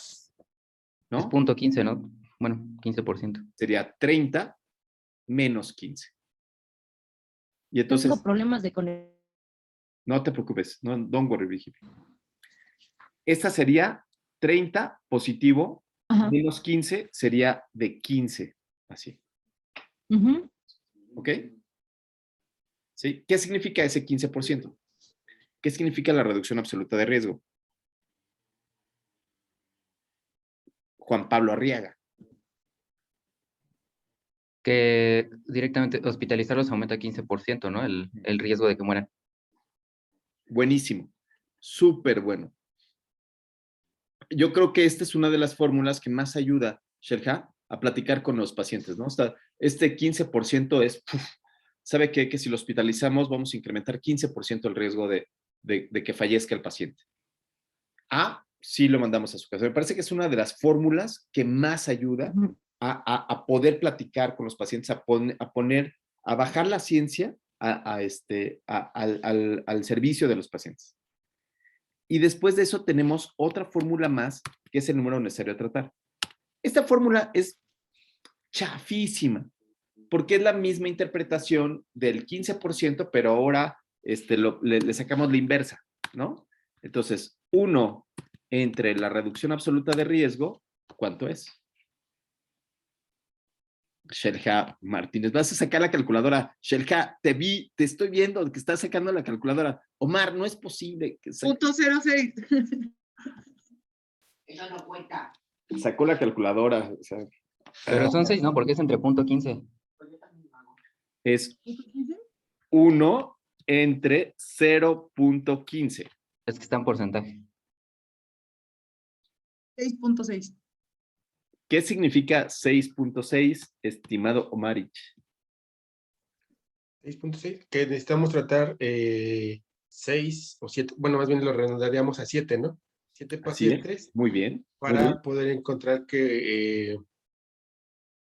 S1: ¿no?
S2: Es punto 15, ¿no? Bueno, 15%.
S1: Sería 30 menos 15. Y entonces,
S8: tengo problemas de conexión.
S1: no te preocupes, no, don't worry, Vicky. Esta sería 30 positivo,
S8: Ajá.
S1: menos 15 sería de 15, así.
S8: Ujú.
S1: ¿Ok? ¿Sí? ¿Qué significa ese 15%? ¿Qué significa la reducción absoluta de riesgo? Juan Pablo Arriaga.
S2: Que directamente hospitalizarlos aumenta 15%, ¿no? El riesgo de que mueran.
S1: Buenísimo. Súper bueno. Yo creo que esta es una de las fórmulas que más ayuda, Sherja, a platicar con los pacientes, ¿no? Este 15% es, ¿sabe qué? Que si lo hospitalizamos vamos a incrementar 15% el riesgo de que fallezca el paciente. Sí lo mandamos a su casa. Me parece que es una de las fórmulas que más ayuda a poder platicar con los pacientes, a bajar la ciencia al servicio de los pacientes. Y después de eso tenemos otra fórmula más, que es el número necesario a tratar. Esta fórmula es chafísima, porque es la misma interpretación del 15%, pero ahora le sacamos la inversa, ¿no? Entonces, 1 entre la reducción absoluta de riesgo, ¿cuánto es? Shelja Martínez, vas a sacar la calculadora. Shelja, te estoy viendo que estás sacando la calculadora. Omar, no es posible.
S5: .06.
S9: Eso no cuenta.
S1: Sacó la calculadora. O sea,
S2: Pero son 6, ¿no? Porque es entre punto 15.
S1: es 1 entre 0.15.
S2: Es que está en porcentaje.
S5: 6.6.
S1: ¿Qué significa 6.6, estimado Omarich?
S6: 6.6, que necesitamos tratar 6 o 7, bueno, más bien lo redondearíamos a 7, ¿no? 7 pacientes.
S1: Muy bien.
S6: Para
S1: muy bien.
S6: poder encontrar que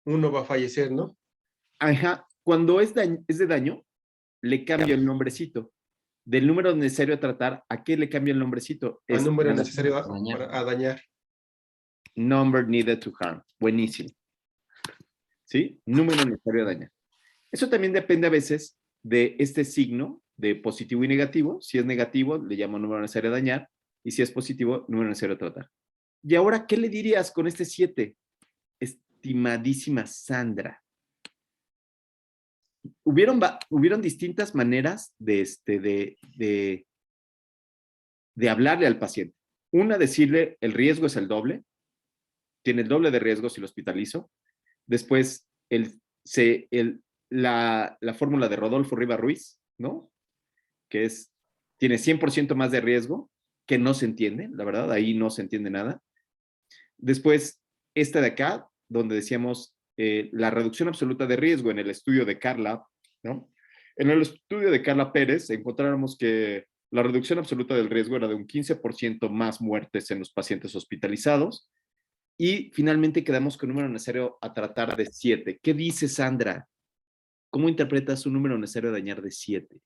S6: uno va a fallecer, ¿no?
S1: Ajá. Cuando es de daño, le cambio el nombrecito. Del número necesario a tratar, ¿a qué le cambio el nombrecito?
S6: El número necesario
S2: a dañar.
S6: para dañar.
S1: Number needed to harm. Buenísimo. ¿Sí? Número necesario a dañar. Eso también depende a veces de este signo de positivo y negativo. Si es negativo, le llamo número necesario a dañar. Y si es positivo, número necesario a tratar. Y ahora, ¿qué le dirías con este 7? Estimadísima Sandra. Hubieron distintas maneras de hablarle al paciente. Una, decirle el riesgo es el doble. Tiene el doble de riesgo si lo hospitalizo. Después, la fórmula de Rodolfo Riva Ruiz, ¿no? Que tiene 100% más de riesgo, que no se entiende, la verdad, ahí no se entiende nada. Después, esta de acá, donde decíamos la reducción absoluta de riesgo en el estudio de Carla, ¿no? En el estudio de Carla Pérez encontramos que la reducción absoluta del riesgo era de un 15% más muertes en los pacientes hospitalizados. Y finalmente quedamos con un número necesario a tratar de 7. ¿Qué dice Sandra? ¿Cómo interpretas un número necesario a dañar de 7?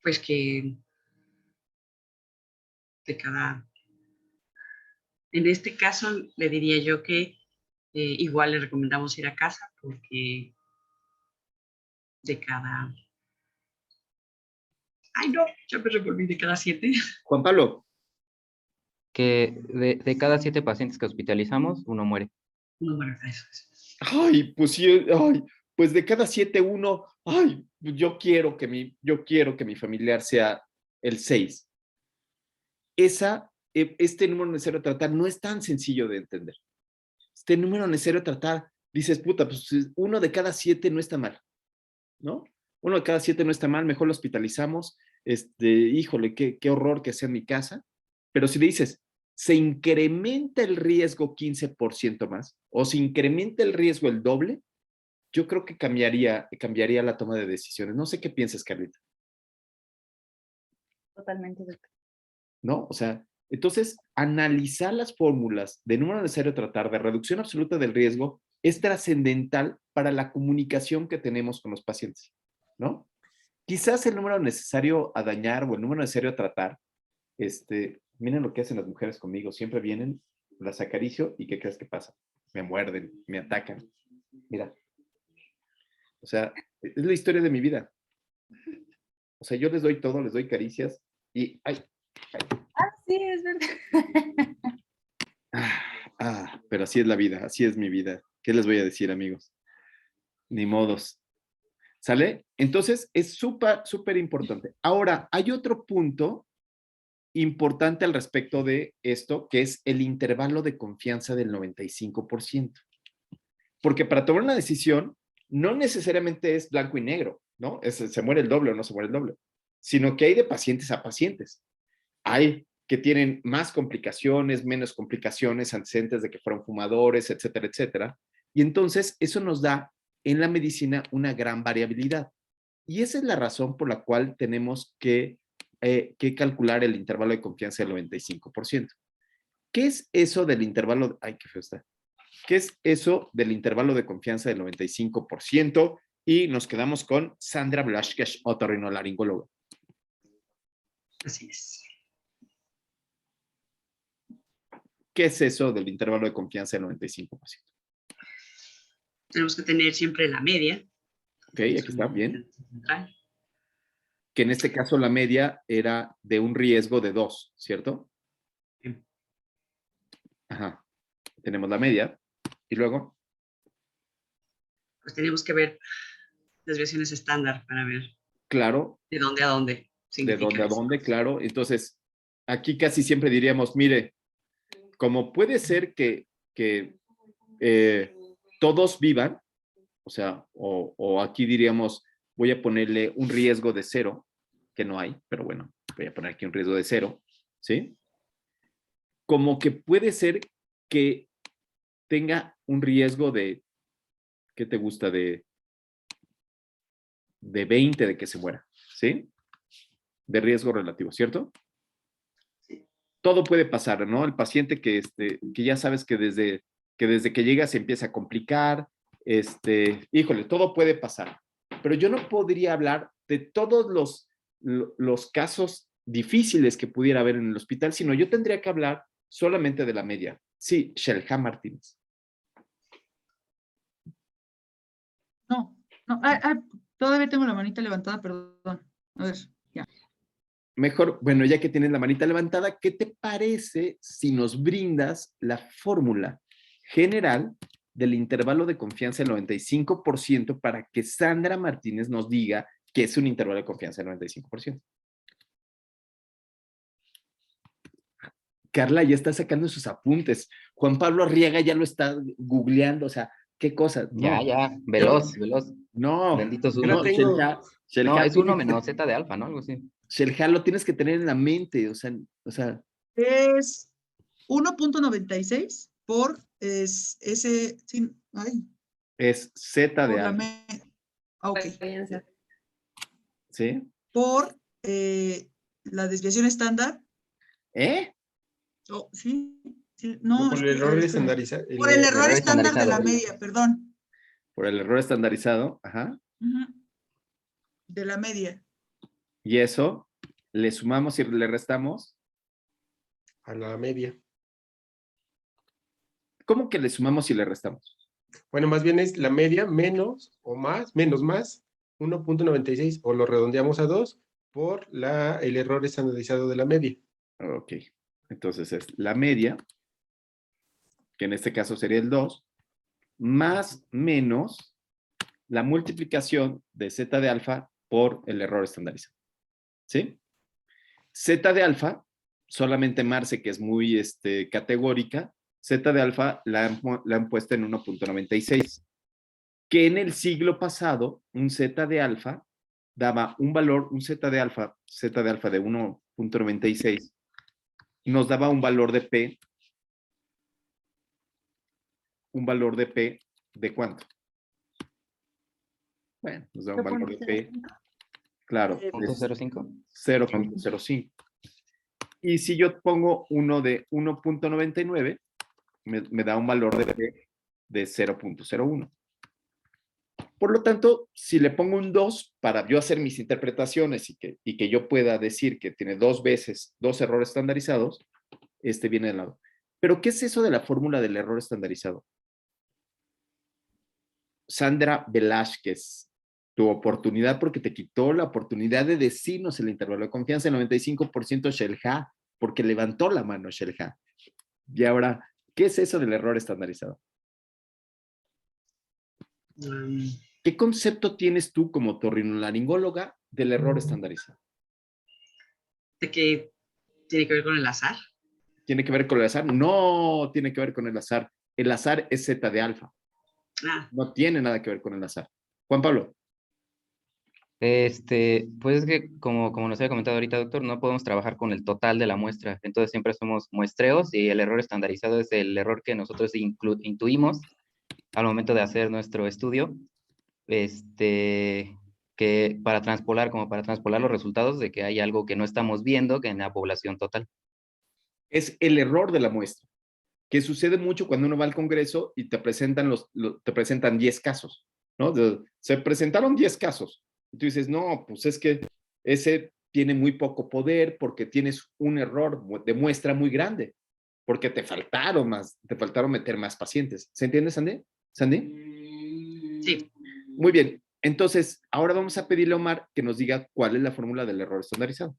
S7: Pues que de cada... En este caso, le diría yo que igual le recomendamos ir a casa porque de cada... Ay, no, ya me revolví de cada 7.
S1: Juan Pablo.
S2: Que de cada 7 pacientes que hospitalizamos, 1 muere.
S7: No, bueno, eso.
S1: Ay, pues sí, ay, pues de cada 7, uno, ay, yo quiero que mi familiar sea el 6. Este número necesario de tratar no es tan sencillo de entender. Este número necesario de tratar, dices, puta, pues uno de cada 7 no está mal, ¿no? Uno de cada 7 no está mal, mejor lo hospitalizamos, híjole, qué horror que sea en mi casa. Pero si le dices, se incrementa el riesgo 15% más, o se incrementa el riesgo el doble, yo creo que cambiaría la toma de decisiones. No sé qué piensas, Carlita.
S4: Totalmente, doctor.
S1: ¿No? O sea, entonces, analizar las fórmulas de número necesario a tratar, de reducción absoluta del riesgo, es trascendental para la comunicación que tenemos con los pacientes, ¿no? Quizás el número necesario a dañar o el número necesario a tratar, miren lo que hacen las mujeres conmigo, siempre vienen, las acaricio y ¿qué crees que pasa? Me muerden, me atacan. Mira, o sea, es la historia de mi vida. O sea, yo les doy todo, les doy caricias y, ay.
S4: Sí, es verdad.
S1: Pero así es la vida, así es mi vida. ¿Qué les voy a decir, amigos? Ni modos. ¿Sale? Entonces, es súper, súper importante. Ahora, hay otro punto importante al respecto de esto, que es el intervalo de confianza del 95%. Porque para tomar una decisión, no necesariamente es blanco y negro, ¿no? Se muere el doble o no se muere el doble, sino que hay de pacientes a pacientes. Hay que tienen más complicaciones, menos complicaciones, antecedentes de que fueron fumadores, etcétera, etcétera. Y entonces eso nos da en la medicina una gran variabilidad. Y esa es la razón por la cual tenemos que calcular el intervalo de confianza del 95%. ¿Qué es eso del intervalo? Ay, qué feo está. ¿Qué es eso del intervalo de confianza del 95%? Y nos quedamos con Sandra Blasquez, otorrinolaringóloga.
S7: Así es.
S1: ¿Qué es eso del intervalo de confianza del 95%?
S7: Tenemos que tener siempre la media.
S1: Ok, aquí está, bien.
S7: Central.
S1: Que en este caso la media era de un riesgo de 2, ¿cierto?
S7: Sí.
S1: Ajá. Tenemos la media. Y luego,
S7: Pues tenemos que ver desviaciones estándar para ver
S1: claro,
S7: de dónde a dónde
S1: de
S7: significa
S1: dónde a
S7: eso.
S1: dónde, claro. Entonces, aquí casi siempre diríamos, mire, como puede ser que todos vivan, o sea, o aquí diríamos, voy a ponerle un riesgo de 0, que no hay, pero bueno, voy a poner aquí un riesgo de 0, ¿sí? Como que puede ser que tenga un riesgo de, ¿qué te gusta? De 20 de que se muera, ¿sí? De riesgo relativo, ¿cierto? Todo puede pasar, ¿no? El paciente que ya sabes que desde que llega se empieza a complicar, híjole, todo puede pasar. Pero yo no podría hablar de todos los casos difíciles que pudiera haber en el hospital, sino yo tendría que hablar solamente de la media. Sí, Shelja Martínez.
S5: No, todavía tengo la manita levantada, perdón. A ver, ya.
S1: Mejor, bueno, ya que tienes la manita levantada, ¿qué te parece si nos brindas la fórmula general del intervalo de confianza del 95% para que Sandra Martínez nos diga qué es un intervalo de confianza del 95%? Carla ya está sacando sus apuntes. Juan Pablo Arriaga ya lo está googleando, o sea, qué cosas. No,
S2: Ya, veloz.
S1: no,
S2: Benditos
S6: Yo la
S2: uno.
S6: tengo.
S2: No, es 1 menos Z de alfa, ¿no? Algo así.
S1: Shelja, lo tienes que tener en la mente, o sea.
S5: Es 1.96 por ese,
S1: Es Z de
S5: por la
S1: alfa.
S5: ok.
S1: ¿Sí?
S5: Por la desviación estándar.
S1: ¿Eh?
S5: Oh, sí, no,
S6: Por el error
S5: espera.
S6: estandarizado.
S5: Por el error estándar de la
S2: estandarizado.
S5: media, perdón.
S1: Por el error estandarizado, ajá.
S5: De la media.
S1: Y eso, le sumamos y le restamos.
S6: A la media.
S1: ¿Cómo que le sumamos y le restamos?
S6: Bueno, más bien es la media menos o más, menos más, 1.96, o lo redondeamos a 2 por el error estandarizado de la media.
S1: Ok. Entonces es la media, que en este caso sería el 2, más menos la multiplicación de z de alfa por el error estandarizado. ¿Sí? Z de alfa, solamente Marce, que es muy categórica, Z de alfa la han puesto en 1.96, que en el siglo pasado un Z de alfa daba un valor, un Z de alfa de 1.96, nos daba un valor de P, ¿de cuánto? Bueno, nos da un valor de P, claro, es
S2: 0.05.
S1: 0.05. Y si yo pongo uno de 1.99, me da un valor de P de 0.01. Por lo tanto, si le pongo un 2 para yo hacer mis interpretaciones y que yo pueda decir que tiene 2 veces 2 errores estandarizados, viene de lado. Pero, ¿qué es eso de la fórmula del error estandarizado? Sandra Velázquez, tu oportunidad, porque te quitó la oportunidad de decirnos el intervalo de confianza, el 95% Shelha, porque levantó la mano Shelha. Y ahora, ¿qué es eso del error estandarizado? ¿Qué concepto tienes tú como otorrinolaringóloga del error estandarizado?
S7: ¿De qué tiene que ver con el azar?
S1: ¿Tiene que ver con el azar? No tiene que ver con el azar. El azar es Z de alfa. No tiene nada que ver con el azar. Juan Pablo.
S2: Pues es que como nos había comentado ahorita, doctor, no podemos trabajar con el total de la muestra. Entonces siempre somos muestreos y el error estandarizado es el error que nosotros intuimos al momento de hacer nuestro estudio, que para transpolar los resultados de que hay algo que no estamos viendo que en la población total.
S1: Es el error de la muestra, que sucede mucho cuando uno va al Congreso y te presentan, te presentan 10 casos, ¿no? Se presentaron 10 casos. Y tú dices, no, pues es que ese tiene muy poco poder porque tienes un error de muestra muy grande, porque te faltaron meter más pacientes. ¿Se entiende, Sandy? ¿Sandy?
S7: Sí.
S1: Muy bien. Entonces, ahora vamos a pedirle a Omar que nos diga cuál es la fórmula del error estandarizado.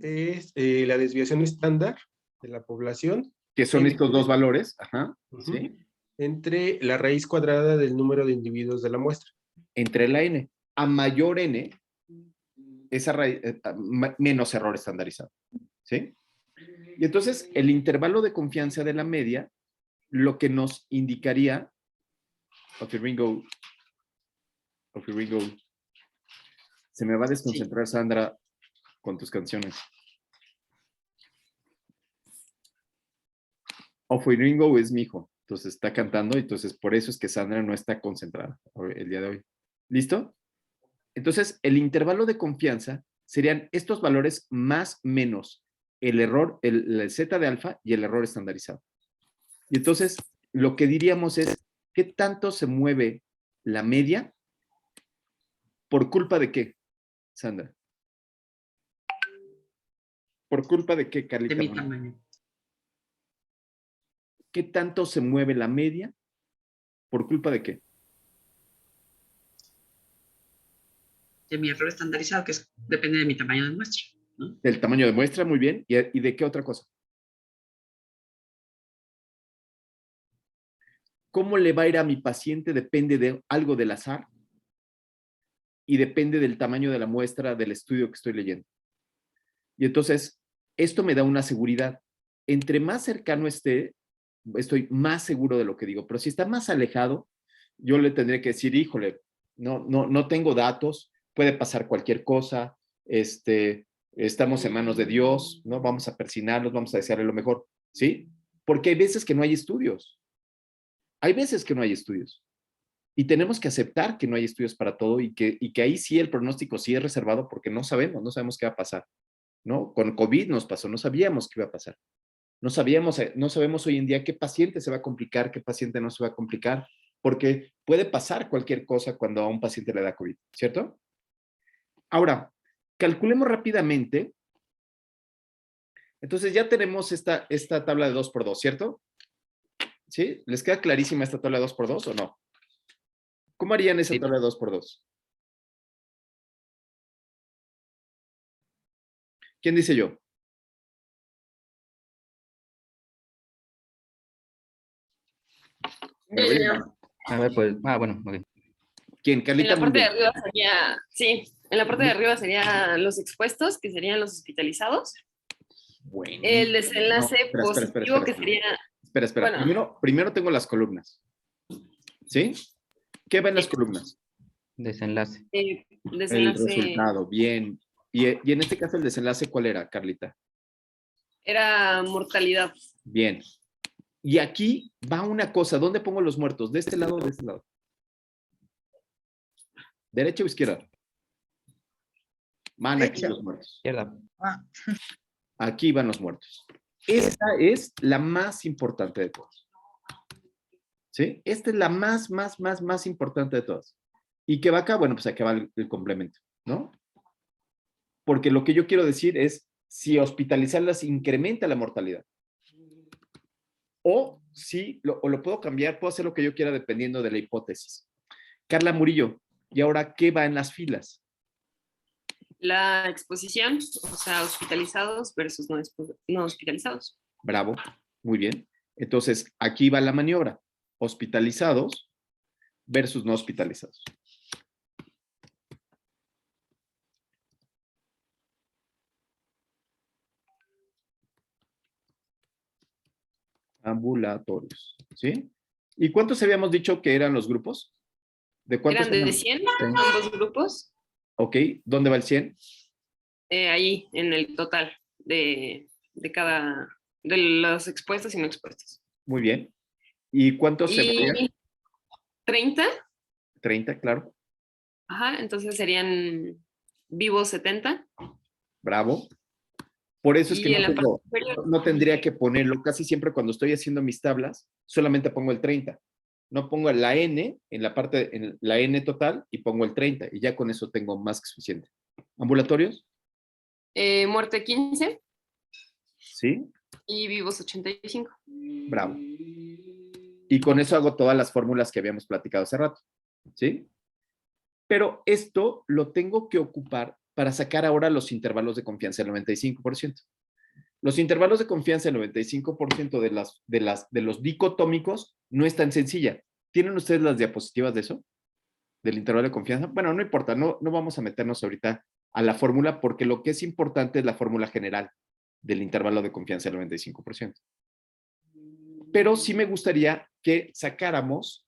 S6: Es la desviación estándar de la población.
S1: Que son estos dos valores, ajá, ¿sí?
S6: Entre la raíz cuadrada del número de individuos de la muestra.
S1: Entre la n. A mayor n, esa raíz, menos error estandarizado, ¿sí? Y entonces, el intervalo de confianza de la media, lo que nos indicaría, Ringo, se me va a desconcentrar, Sandra, con tus canciones. Ringo es mi hijo, entonces está cantando, entonces por eso es que Sandra no está concentrada el día de hoy. ¿Listo? Entonces, el intervalo de confianza serían estos valores más menos el error, el Z de alfa y el error estandarizado. Y entonces, lo que diríamos es, ¿qué tanto se mueve la media? ¿Por culpa de qué, Sandra? ¿Por culpa de qué, Carlita?
S7: De mi tamaño.
S1: ¿Qué tanto se mueve la media? ¿Por culpa de qué?
S7: De mi error estandarizado, que depende de mi tamaño de muestra, ¿no?
S1: Del tamaño de muestra, muy bien. ¿Y de qué otra cosa? ¿Cómo le va a ir a mi paciente? Depende de algo del azar y depende del tamaño de la muestra del estudio que estoy leyendo. Y entonces, esto me da una seguridad. Entre más cercano esté, estoy más seguro de lo que digo. Pero si está más alejado, yo le tendré que decir, híjole, no tengo datos, puede pasar cualquier cosa, estamos en manos de Dios, ¿no? Vamos a persignarnos, vamos a desearle lo mejor, ¿sí? Porque hay veces que no hay estudios. Hay veces que no hay estudios. Y tenemos que aceptar que no hay estudios para todo y que ahí sí el pronóstico sí es reservado porque no sabemos qué va a pasar, ¿no? Con COVID nos pasó, no sabíamos qué iba a pasar. No sabemos hoy en día qué paciente se va a complicar, qué paciente no se va a complicar, porque puede pasar cualquier cosa cuando a un paciente le da COVID, ¿cierto? Ahora, calculemos rápidamente. Entonces ya tenemos esta tabla de 2x2, ¿cierto? ¿Sí? ¿Les queda clarísima esta tabla de 2x2 o no? ¿Cómo harían esa tabla de 2x2? ¿Quién dice yo?
S2: A ver, pues, bueno, ok.
S1: ¿Quién?
S3: En
S1: Carlita.
S3: la parte de
S1: Muy bien.
S3: arriba sería, sí, en la parte de arriba serían los expuestos, que serían los hospitalizados.
S1: Bueno.
S3: El desenlace
S1: No, espera,
S3: positivo, que sería,
S1: Espera.
S3: bueno.
S1: Primero tengo las columnas. ¿Sí? ¿Qué va en las columnas?
S2: Desenlace.
S1: El
S3: desenlace
S1: resultado, bien. Y en este caso, el desenlace, ¿cuál era, Carlita?
S3: era mortalidad.
S1: Bien. Y aquí va una cosa. ¿Dónde pongo los muertos? ¿De este lado o de este lado? ¿Derecha o izquierda? Van aquí
S5: Derecha.
S1: los muertos.
S2: Izquierda.
S5: Ah,
S1: Aquí van los muertos. Esta es la más importante de todas. ¿Sí? Esta es la más importante de todas. ¿Y qué va acá? Bueno, pues acá va el complemento, ¿no? Porque lo que yo quiero decir es si hospitalizarlas incrementa la mortalidad. O si o lo puedo cambiar, puedo hacer lo que yo quiera dependiendo de la hipótesis. Carla Murillo, ¿y ahora qué va en las filas?
S3: La exposición, o sea, hospitalizados versus no hospitalizados.
S1: Bravo, muy bien. Entonces, aquí va la maniobra. Hospitalizados versus no hospitalizados. Ambulatorios, ¿sí? ¿Y cuántos habíamos dicho que eran los grupos? ¿De cuántos
S3: Eran de
S1: eran?
S3: 100 ambos grupos,
S1: Ok, ¿dónde va el 100?
S3: ahí en el total de los expuestos y no expuestos.
S1: Muy bien. ¿Y cuántos se morían?
S3: Y 30,
S1: 30, claro.
S3: ajá, entonces serían vivos 70.
S1: Bravo. Por eso es que
S3: Y en la parte superior,
S1: no tendría que ponerlo. Casi siempre cuando estoy haciendo mis tablas, solamente pongo el 30. No pongo la N en la parte, en la N total y pongo el 30. Y ya con eso tengo más que suficiente. ¿Ambulatorios?
S3: muerte 15
S1: Sí.
S3: y vivos 85.
S1: Bravo. Y con eso hago todas las fórmulas que habíamos platicado hace rato. ¿Sí? Pero esto lo tengo que ocupar para sacar ahora los intervalos de confianza del 95%. Los intervalos de confianza del 95% de los dicotómicos no es tan sencilla. ¿Tienen ustedes las diapositivas de eso? Del intervalo de confianza. Bueno, no importa, no vamos a meternos ahorita a la fórmula porque lo que es importante es la fórmula general del intervalo de confianza del 95%. Pero sí me gustaría que sacáramos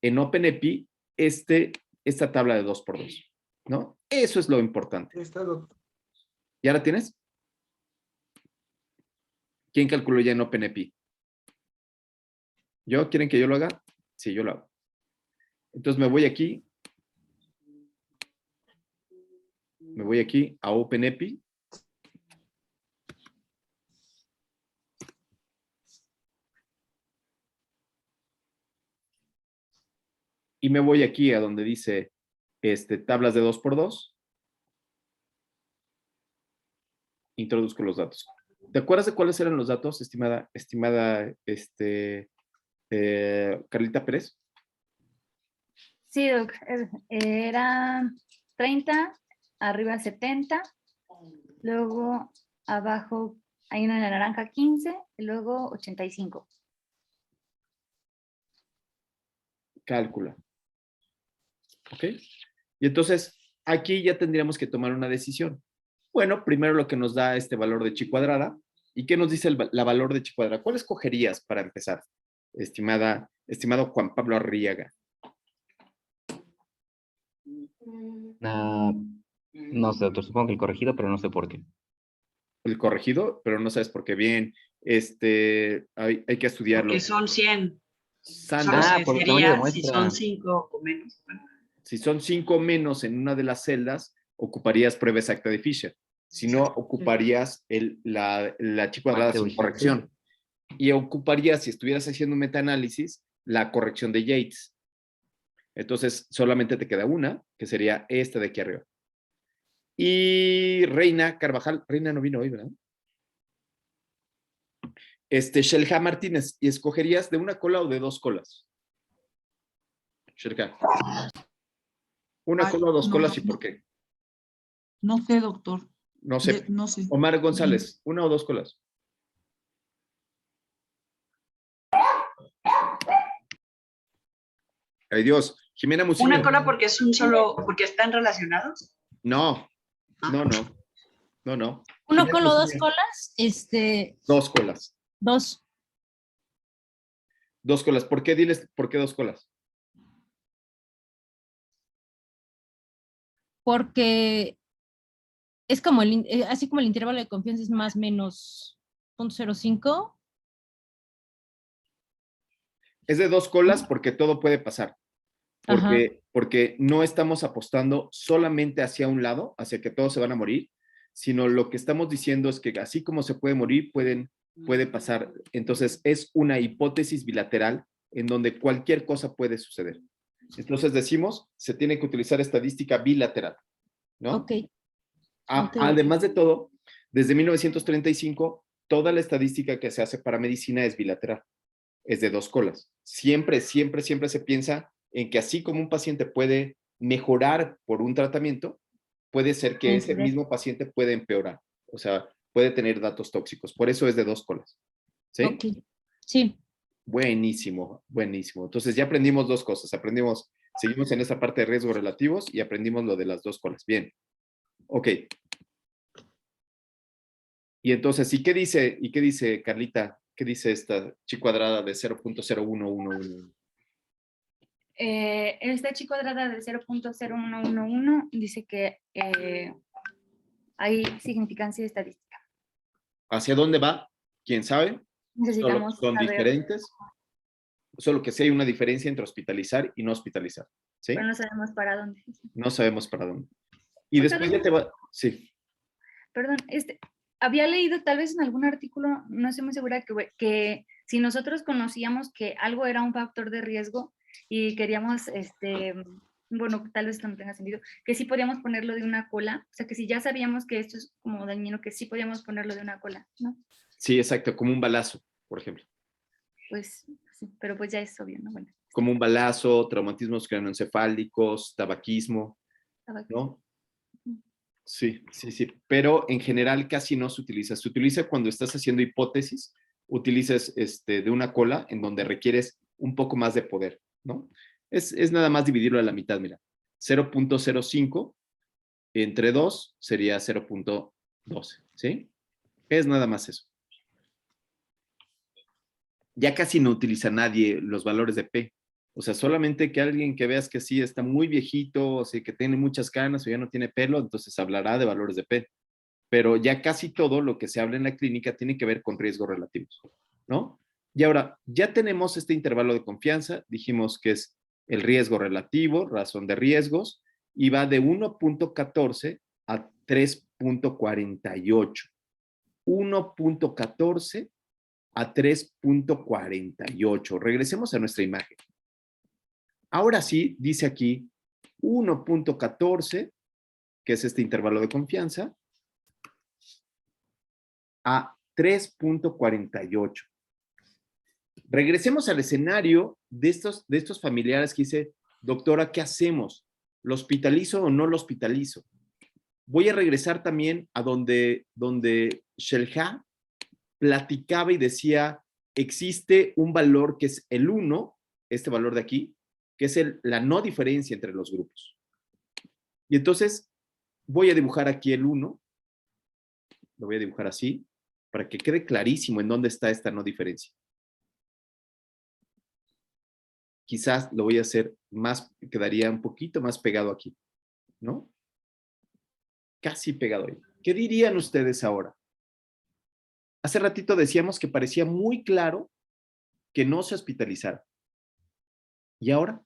S1: en OpenEPI esta tabla de 2x2, ¿no? Eso es lo importante. ¿Ya la tienes? ¿Quién calculó ya en OpenEPI? ¿Yo? ¿Quieren que yo lo haga? Sí, yo lo hago. Entonces me voy aquí. Me voy aquí a OpenEPI. Y me voy aquí a donde dice tablas de 2x2. Introduzco los datos. ¿Te acuerdas de cuáles eran los datos, estimada Carlita Pérez?
S4: Sí, Doc, era 30, arriba 70, luego abajo hay una en la naranja 15, y luego 85.
S1: Cálcula. ¿Ok? Y entonces, aquí ya tendríamos que tomar una decisión. Bueno, primero lo que nos da este valor de chi cuadrada. ¿Y qué nos dice la valor de chi cuadrada? ¿Cuál escogerías para empezar, estimado Juan Pablo Arriaga?
S2: No sé, doctor, supongo que el corregido, pero no sé por qué.
S1: El corregido, pero no sabes por qué. Bien, hay que estudiarlo.
S7: Porque son 100.
S1: Sandra,
S7: Solo
S2: por el tamaño de
S7: sería
S2: muestra.
S7: si son 5 o menos. Bueno,
S1: si son 5 menos en una de las celdas, ocuparías prueba exacta de Fisher. Si no, ocuparías la chi cuadrada
S2: Mateo,
S1: sin corrección. Y ocuparías, si estuvieras haciendo un metaanálisis, la corrección de Yates. Entonces, solamente te queda una, que sería esta de aquí arriba. Y Reina Carvajal, Reina no vino hoy, ¿verdad? Shelja Martínez, ¿y escogerías de una cola o de dos colas? Shelja. ¿Una cola o dos colas y por qué?
S5: No sé, doctor.
S1: No sé.
S5: No sé.
S1: Omar González, ¿una o dos colas? Ay Dios, Jimena Muciño.
S7: Una cola porque es un solo, porque están relacionados.
S1: No,
S7: Ah.
S1: no.
S8: Uno
S1: Jimena
S8: con dos
S1: Muciño.
S8: colas,
S1: Dos colas.
S8: dos.
S1: Dos colas. ¿Por qué? Diles, ¿por qué dos colas?
S8: Porque es como así como el intervalo de confianza es más menos 0.05.
S1: Es de dos colas porque todo puede pasar. Porque no estamos apostando solamente hacia un lado, hacia que todos se van a morir, sino lo que estamos diciendo es que así como se puede morir, puede pasar. Entonces, es una hipótesis bilateral en donde cualquier cosa puede suceder. Entonces, decimos, se tiene que utilizar estadística bilateral, ¿no?
S8: Ok.
S1: Además de todo, desde 1935, toda la estadística que se hace para medicina es bilateral, es de dos colas. Siempre se piensa en que así como un paciente puede mejorar por un tratamiento, puede ser que ese mismo paciente puede empeorar, o sea, puede tener datos tóxicos. Por eso es de dos colas. ¿Sí?
S8: Ok. Sí.
S1: Buenísimo. Entonces ya aprendimos dos cosas. Seguimos en esta parte de riesgos relativos y aprendimos lo de las dos colas. Bien. Ok. Y entonces, ¿y qué dice Carlita? ¿Qué dice esta chi cuadrada de 0.0111?
S4: Esta chi cuadrada de 0.0111 dice que hay significancia estadística.
S1: ¿Hacia dónde va? ¿Quién sabe?
S4: Necesitamos
S1: Son
S4: saber,
S1: diferentes. Solo que sí hay una diferencia entre hospitalizar y no hospitalizar. ¿Sí?
S4: pero no sabemos para dónde.
S1: No sabemos para dónde. Y
S4: Otra
S1: después
S4: duda.
S1: ya te va... Sí.
S4: Perdón, había leído tal vez en algún artículo, no estoy muy segura, que si nosotros conocíamos que algo era un factor de riesgo y queríamos, bueno, tal vez esto no tenga sentido, que sí podíamos ponerlo de una cola, o sea, que si ya sabíamos que esto es como dañino, que sí podíamos ponerlo de una cola, ¿no?
S1: Sí, exacto, como un balazo, por ejemplo.
S4: Pues sí, pero pues ya es obvio, ¿no? Bueno.
S1: Como un balazo, traumatismos craneoencefálicos, tabaquismo, ¿no? Sí. Pero en general casi no se utiliza. Se utiliza cuando estás haciendo hipótesis, utilizas de una cola en donde requieres un poco más de poder, ¿no? Es nada más dividirlo a la mitad, mira. 0.05 entre 2 sería 0.12, ¿sí? Es nada más eso. Ya casi no utiliza nadie los valores de P. O sea, solamente que alguien que veas que sí está muy viejito, o sea, que tiene muchas canas o ya no tiene pelo, entonces hablará de valores de P. Pero ya casi todo lo que se habla en la clínica tiene que ver con riesgos relativos, ¿no? Y ahora, ya tenemos este intervalo de confianza, dijimos que es el riesgo relativo, razón de riesgos, y va de 1.14 a 3.48. 1.14 a 3.48. Regresemos a nuestra imagen. Ahora sí, dice aquí 1.14, que es este intervalo de confianza, a 3.48. Regresemos al escenario de estos familiares que dice, doctora, ¿qué hacemos? ¿Lo hospitalizo o no lo hospitalizo? Voy a regresar también a donde Shelha platicaba y decía, existe un valor que es el 1, este valor de aquí, que es la no diferencia entre los grupos. Y entonces voy a dibujar aquí el 1, lo voy a dibujar así, para que quede clarísimo en dónde está esta no diferencia. Quizás lo voy a hacer más, quedaría un poquito más pegado aquí, ¿no? Casi pegado ahí. ¿Qué dirían ustedes ahora? Hace ratito decíamos que parecía muy claro que no se hospitalizara. ¿Y ahora?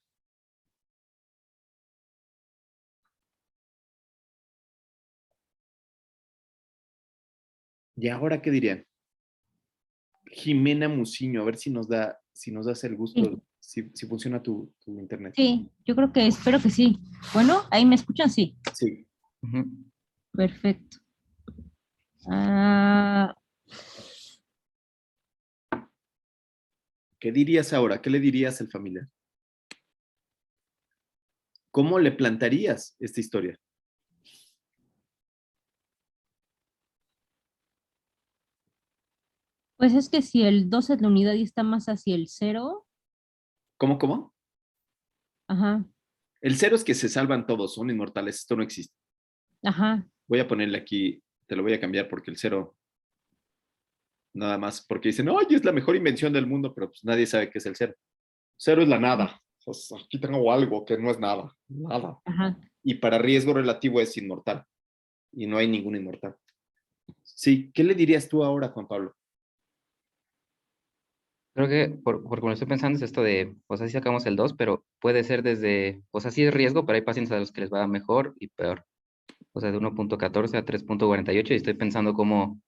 S1: ¿Y ahora qué dirían? Jimena Muciño, a ver si nos das el gusto, si funciona tu internet.
S8: Sí, yo creo que espero que sí. Bueno, ahí me escuchan, sí.
S1: Sí.
S8: Perfecto. Ah,
S1: ¿Qué dirías ahora? ¿Qué le dirías al familiar? ¿Cómo le plantarías esta historia?
S8: pues es que si el 2 es la unidad y está más hacia el 0,
S1: ¿Cómo?
S8: ajá,
S1: El 0 es que se salvan todos, son inmortales, esto no existe.
S8: Ajá.
S1: Voy a ponerle aquí, te lo voy a cambiar porque el 0, nada más, porque dicen, oye, es la mejor invención del mundo, pero pues nadie sabe qué es el 0. 0 es la nada. Pues aquí tengo algo que no es nada, nada.
S8: Ajá.
S1: Y para riesgo relativo es inmortal. Y no hay ningún inmortal. Sí, ¿qué le dirías tú ahora, Juan Pablo?
S2: Creo que, por como lo estoy pensando, es esto de, o sea, sí sacamos el 2, pero puede ser desde, o sea, sí es riesgo, pero hay pacientes a los que les va mejor y peor. O sea, de 1.14 a 3.48, y estoy pensando cómo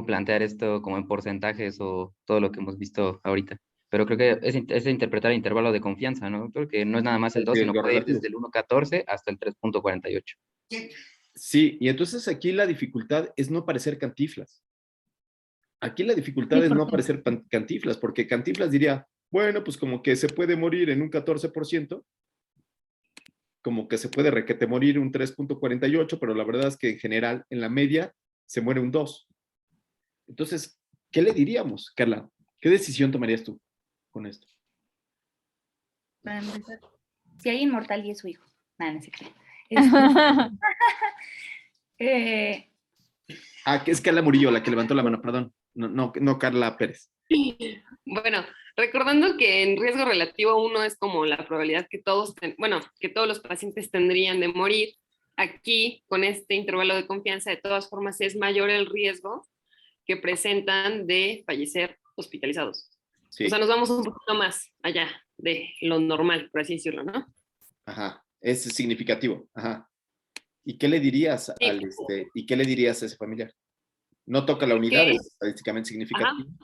S2: plantear esto como en porcentajes o todo lo que hemos visto ahorita. Pero creo que es de interpretar el intervalo de confianza, ¿no? Creo que no es nada más el 2, sino
S1: Riesgo
S2: puede ir
S1: relativo.
S2: desde el 1.14 hasta el 3.48.
S1: Sí, y entonces aquí la dificultad es no parecer Cantinflas. Aquí la dificultad
S8: Sí,
S1: es no
S8: porque-
S1: parecer Cantinflas, porque Cantinflas diría, bueno, pues como que se puede morir en un 14%, como que se puede requete morir un 3.48, pero la verdad es que en general, en la media, se muere un 2. Entonces, ¿qué le diríamos, Carla? ¿Qué decisión tomarías tú con esto?
S4: Para empezar, si hay inmortal y es su hijo. Nada, no se cree. Eh,
S1: Ah, que es Carla Murillo la que levantó la mano, perdón. No Carla Pérez.
S3: Bueno, recordando que en riesgo relativo 1 es como la probabilidad que que todos los pacientes tendrían de morir. Aquí, con este intervalo de confianza, de todas formas, es mayor el riesgo que presentan de fallecer hospitalizados.
S1: Sí.
S3: O sea, nos vamos un poquito más allá de lo normal, por así decirlo, ¿no?
S1: Ajá. Es significativo. Ajá. ¿Y qué le dirías y qué le dirías a ese familiar? No toca la unidad,
S3: Que,
S1: es estadísticamente
S3: ajá,
S1: significativo.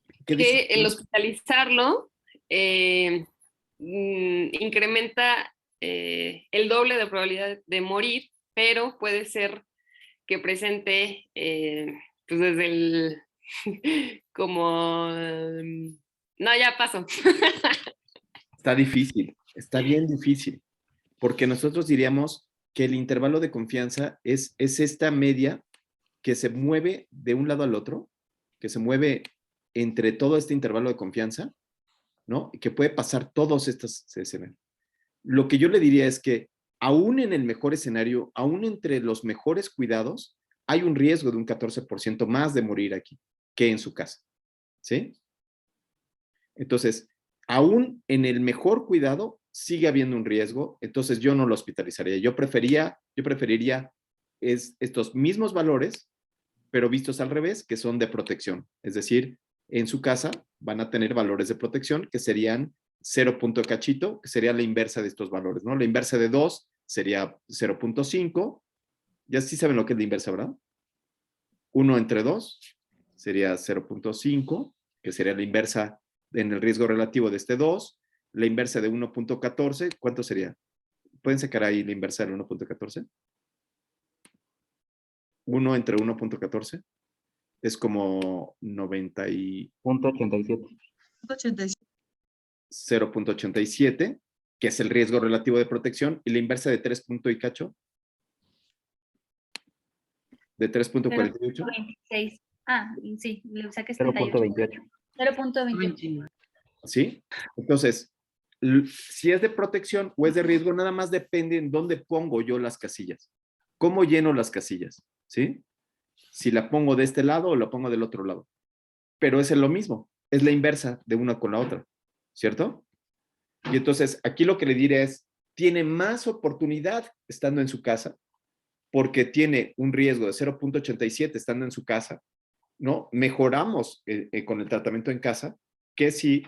S1: ¿Qué
S3: que
S1: dices
S3: el
S1: tú?
S3: hospitalizarlo incrementa el doble de probabilidad de morir, pero puede ser que presente pues desde el como no, ya paso.
S1: Está difícil, está bien difícil, porque nosotros diríamos que el intervalo de confianza es esta media que se mueve de un lado al otro, que se mueve entre todo este intervalo de confianza, ¿no? Y que puede pasar todos estos escenarios. Lo que yo le diría es que aún en el mejor escenario, aún entre los mejores cuidados, hay un riesgo de un 14% más de morir aquí que en su casa, ¿sí? Entonces, aún en el mejor cuidado, sigue habiendo un riesgo, entonces yo no lo hospitalizaría. Yo preferiría estos mismos valores, pero vistos al revés, que son de protección. Es decir, en su casa van a tener valores de protección que serían 0 punto cachito, que sería la inversa de estos valores, ¿no? La inversa de 2 sería 0.5. Ya sí saben lo que es la inversa, ¿verdad? 1 entre 2 sería 0.5, que sería la inversa en el riesgo relativo de este 2. La inversa de 1.14, ¿cuánto sería? ¿Pueden sacar ahí la inversa del 1.14? 1 entre 1.14 es como 90 y
S2: Punto 87.
S5: 87.
S1: 0.87, que es el riesgo relativo de protección, y la inversa de 3 punto y cacho, de 3.48.
S4: 0.26. Ah, sí, le saqué 78.
S2: 0.28.
S4: 0.28.
S1: ¿Sí? Entonces, si es de protección o es de riesgo, nada más depende en dónde pongo yo las casillas. ¿Cómo lleno las casillas? ¿Sí? Si la pongo de este lado o la pongo del otro lado. Pero es lo mismo, es la inversa de una con la otra, ¿cierto? Y entonces, aquí lo que le diré es, tiene más oportunidad estando en su casa, porque tiene un riesgo de 0.87 estando en su casa, ¿no? Mejoramos con el tratamiento en casa que si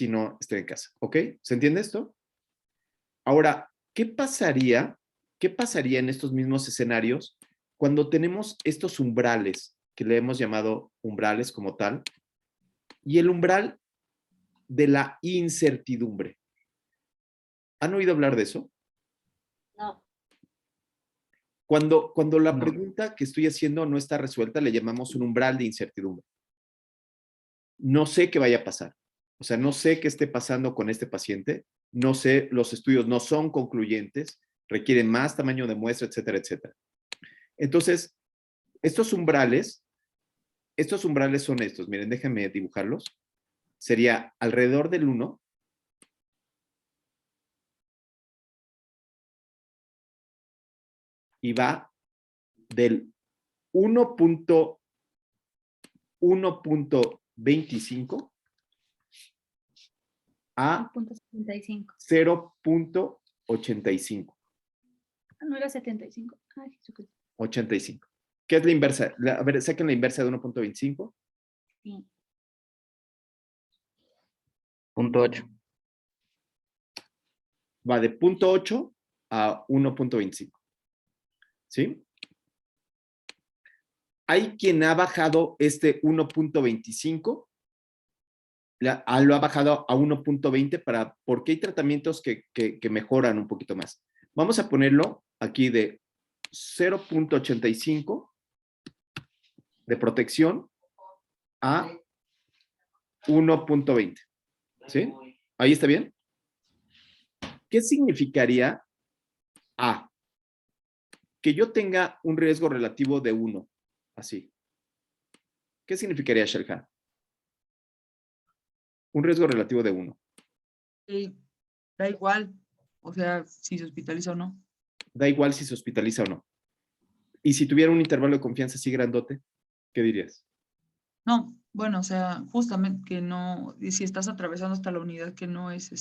S1: no esté en casa, ¿ok? ¿Se entiende esto? Ahora, ¿qué pasaría en estos mismos escenarios cuando tenemos estos umbrales, que le hemos llamado umbrales como tal, y el umbral de la incertidumbre? ¿Han oído hablar de eso?
S4: No.
S1: Cuando la
S2: No.
S1: pregunta que estoy haciendo no está resuelta, le llamamos un umbral de incertidumbre. No sé qué vaya a pasar. O sea, no sé qué esté pasando con este paciente. No sé, los estudios no son concluyentes, requieren más tamaño de muestra, etcétera, etcétera. Entonces, estos umbrales son estos. Miren, déjenme dibujarlos. Sería alrededor del 1, y va del 1.25 a
S4: 1.75.
S1: 0.85.
S4: No era 75. Ay, Jesucristo.
S1: 85. ¿Qué es la inversa? A ver, saquen la inversa de 1.25.
S4: Sí.
S2: 0.8.
S1: Va de 0.8 a 1.25. ¿Sí? Hay quien ha bajado este 1.25, lo ha bajado a 1.20 porque hay tratamientos que mejoran un poquito más. Vamos a ponerlo aquí de 0.85 de protección a 1.20. ¿Sí? ¿Ahí está bien? ¿Qué significaría A? Que yo tenga un riesgo relativo de 1. Así. ¿Qué significaría, Shelha? Un riesgo relativo de 1.
S5: Sí, da igual, o sea, si se hospitaliza o no.
S1: Da igual si se hospitaliza o no. Y si tuviera un intervalo de confianza así grandote, ¿qué dirías?
S5: No, bueno, o sea, justamente que no, y si estás atravesando hasta la unidad que no es o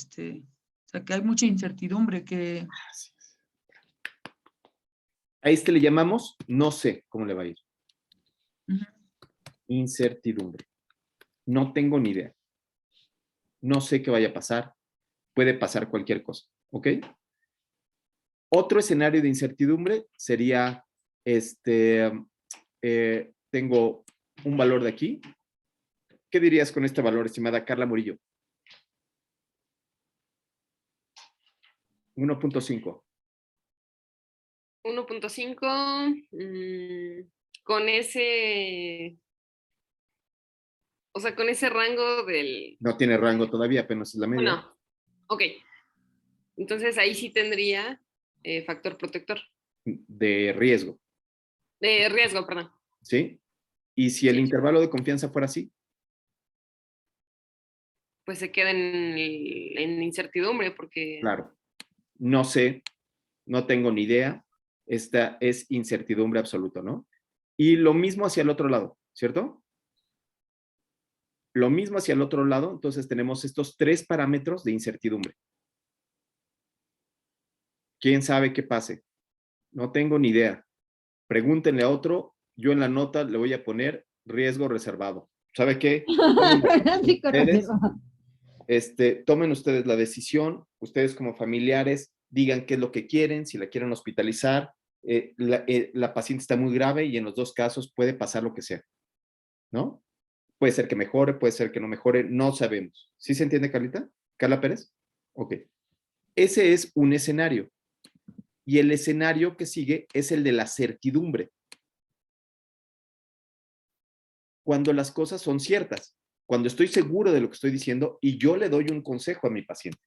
S5: sea, que hay mucha incertidumbre, que
S1: A este le llamamos, no sé cómo le va a ir.
S5: ujú,
S1: Incertidumbre. No tengo ni idea. No sé qué vaya a pasar. Puede pasar cualquier cosa. ¿Ok? Otro escenario de incertidumbre sería, tengo un valor de aquí. ¿Qué dirías con este valor, estimada Carla Murillo? 1.5.
S3: 1.5, con ese, o sea, con ese rango del...
S1: No tiene rango todavía, apenas es la media.
S3: Bueno, ok. Entonces ahí sí tendría factor protector.
S1: De riesgo.
S3: De riesgo, perdón.
S1: ¿Sí? Y si el
S3: Sí.
S1: intervalo de confianza fuera así,
S3: Pues se queda en incertidumbre porque...
S1: claro, no sé, no tengo ni idea, esta es incertidumbre absoluta, ¿no? Y lo mismo hacia el otro lado, ¿cierto? Lo mismo hacia el otro lado, entonces tenemos estos 3 parámetros de incertidumbre. ¿Quién sabe qué pase? No tengo ni idea. Pregúntenle a otro, yo en la nota le voy a poner riesgo reservado. ¿Sabe qué?
S8: Sí, con
S1: Ustedes,
S8: razón.
S1: tomen ustedes la decisión, ustedes como familiares digan qué es lo que quieren, si la quieren hospitalizar, la paciente está muy grave y en los dos casos puede pasar lo que sea, ¿no? Puede ser que mejore, puede ser que no mejore, no sabemos. ¿Sí se entiende, Carlita? ¿Carla Pérez? Ok. Ese es un escenario. Y el escenario que sigue es el de la certidumbre. Cuando las cosas son ciertas, cuando estoy seguro de lo que estoy diciendo y yo le doy un consejo a mi paciente.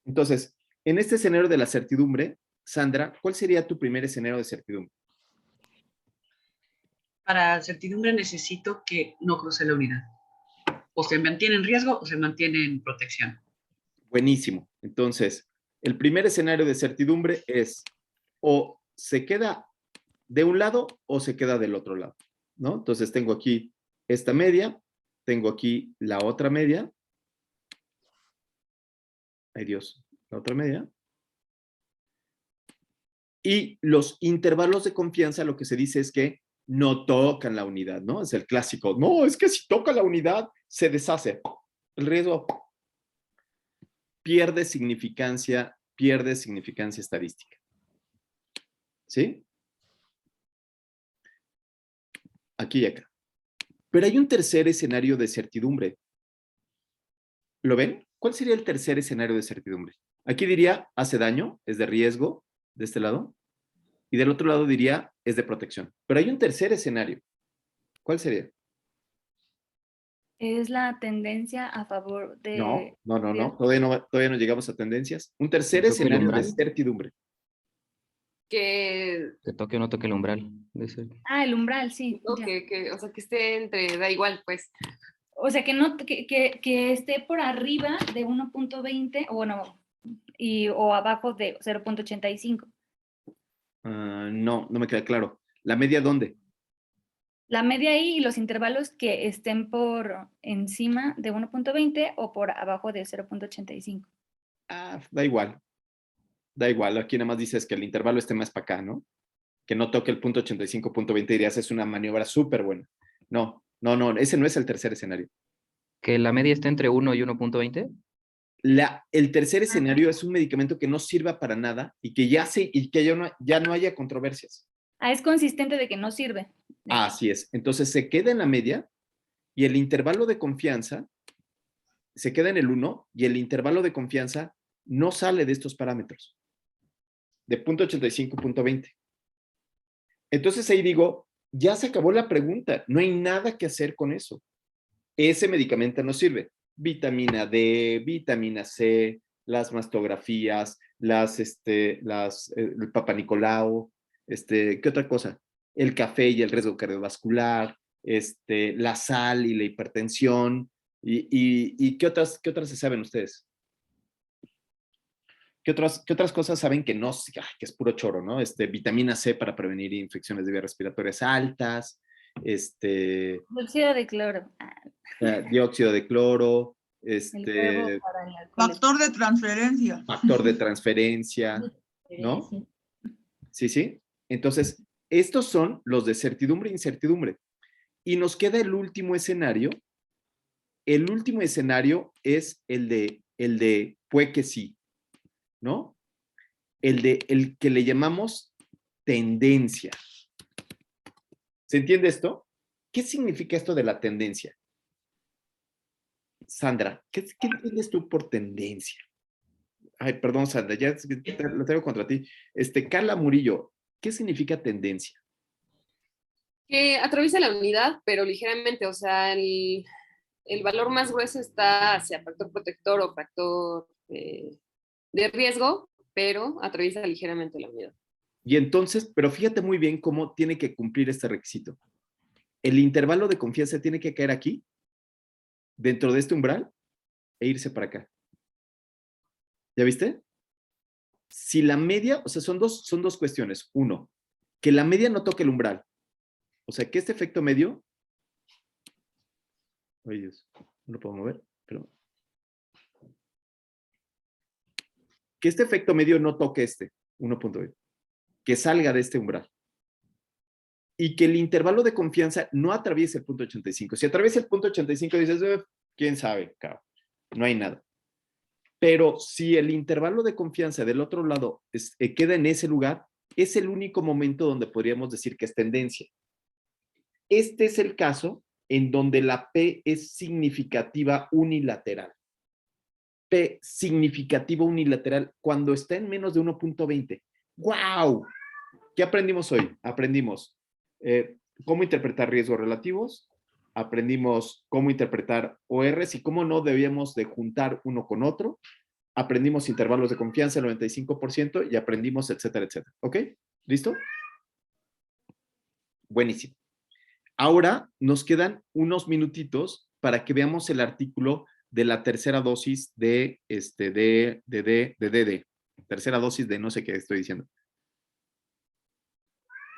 S1: Entonces, en este escenario de la certidumbre, Sandra, ¿cuál sería tu primer escenario de certidumbre?
S7: Para certidumbre necesito que no cruce la unidad. O se mantiene en riesgo o se mantiene en protección.
S1: Buenísimo. Entonces, el primer escenario de certidumbre es o se queda de un lado o se queda del otro lado, ¿no? Entonces tengo aquí esta media, tengo aquí la otra media. Ay Dios, la otra media. Y los intervalos de confianza, lo que se dice es que no tocan la unidad, ¿no? Es el clásico. No, es que si toca la unidad, se deshace. El riesgo pierde significancia estadística. ¿Sí? Aquí y acá. Pero hay un tercer escenario de certidumbre. ¿Lo ven? ¿Cuál sería el tercer escenario de certidumbre? Aquí diría, hace daño, es de riesgo, de este lado. Y del otro lado diría, es de protección. Pero hay un tercer escenario. ¿Cuál sería?
S4: Es la tendencia a favor de...
S1: No. Todavía no llegamos a tendencias. Un tercer
S2: ¿Que toque el
S1: escenario de
S2: umbral?
S1: certidumbre.
S3: Que,
S2: Que toque o no toque el umbral.
S4: Ah, el umbral, sí.
S3: ¿no?
S4: Ya.
S3: O sea, que esté entre, da igual, pues.
S4: O sea, que, no, que esté por arriba de 1.20, o bueno, o abajo de 0.85.
S1: No me queda claro. ¿La media dónde?
S4: La media ahí y los intervalos que estén por encima de 1.20 o por abajo de 0.85.
S1: Da igual. Da igual. Aquí nada más dices que el intervalo esté más para acá, ¿no? Que no toque el punto 85, punto 20 y dirías, es una maniobra súper buena. No, ese no es el tercer escenario.
S2: Que la media está entre 1 y 1.20.
S1: El tercer escenario es un medicamento que no sirva para nada y que ya no haya controversias.
S4: Es consistente de que no sirve.
S1: Así es. Entonces se queda en la media y el intervalo de confianza se queda en el 1 y el intervalo de confianza no sale de estos parámetros, de punto 85, punto 20. Entonces ahí digo, ya se acabó la pregunta, no hay nada que hacer con eso. Ese medicamento no sirve. Vitamina D, vitamina C, las mastografías, el Papa Nicolau, ¿qué otra cosa? El café y el riesgo cardiovascular, la sal y la hipertensión, y ¿qué otras se saben ustedes? ¿Qué otras cosas saben que no, que es puro choro, ¿no? Vitamina C para prevenir infecciones de vías respiratorias altas,
S4: Dióxido de cloro.
S1: dióxido de cloro,
S4: El huevo para el alcohol.
S5: Factor de transferencia.
S1: factor de transferencia, ¿no? Sí. Entonces, estos son los de certidumbre e incertidumbre. Y nos queda el último escenario. El último escenario es el de puede que sí, ¿no? El que le llamamos tendencia. ¿Se entiende esto? ¿Qué significa esto de la tendencia? Sandra, ¿qué entiendes tú por tendencia? Ay, perdón, Sandra, ya lo traigo contra ti. Carla Murillo, ¿qué significa tendencia?
S3: Que atraviesa la unidad, pero ligeramente, o sea, el valor más grueso está hacia factor protector o factor de riesgo, pero atraviesa ligeramente la unidad.
S1: Y entonces, pero fíjate muy bien cómo tiene que cumplir este requisito. El intervalo de confianza tiene que caer aquí, dentro de este umbral, e irse para acá. ¿Ya viste? Si la media, o sea, son dos cuestiones. Uno, que la media no toque el umbral. O sea, que este efecto medio... Ay, Dios, no lo puedo mover, pero... Que este efecto medio no toque 1.20. Que salga de este umbral. Y que el intervalo de confianza no atraviese el punto 85. Si atraviesa el punto 85, dices, quién sabe, cabrón, no hay nada. Pero si el intervalo de confianza del otro lado queda en ese lugar, es el único momento donde podríamos decir que es tendencia. Este es el caso en donde la P es significativa unilateral. P significativa unilateral cuando está en menos de 1.20. ¡Guau! ¿Qué aprendimos hoy? Aprendimos cómo interpretar riesgos relativos, aprendimos cómo interpretar ORs y cómo no debíamos de juntar uno con otro, aprendimos intervalos de confianza el 95% y aprendimos etcétera, etcétera. ¿Ok? ¿Listo? Buenísimo. Ahora nos quedan unos minutitos para que veamos el artículo de la tercera dosis de DD. Tercera dosis de no sé qué estoy diciendo.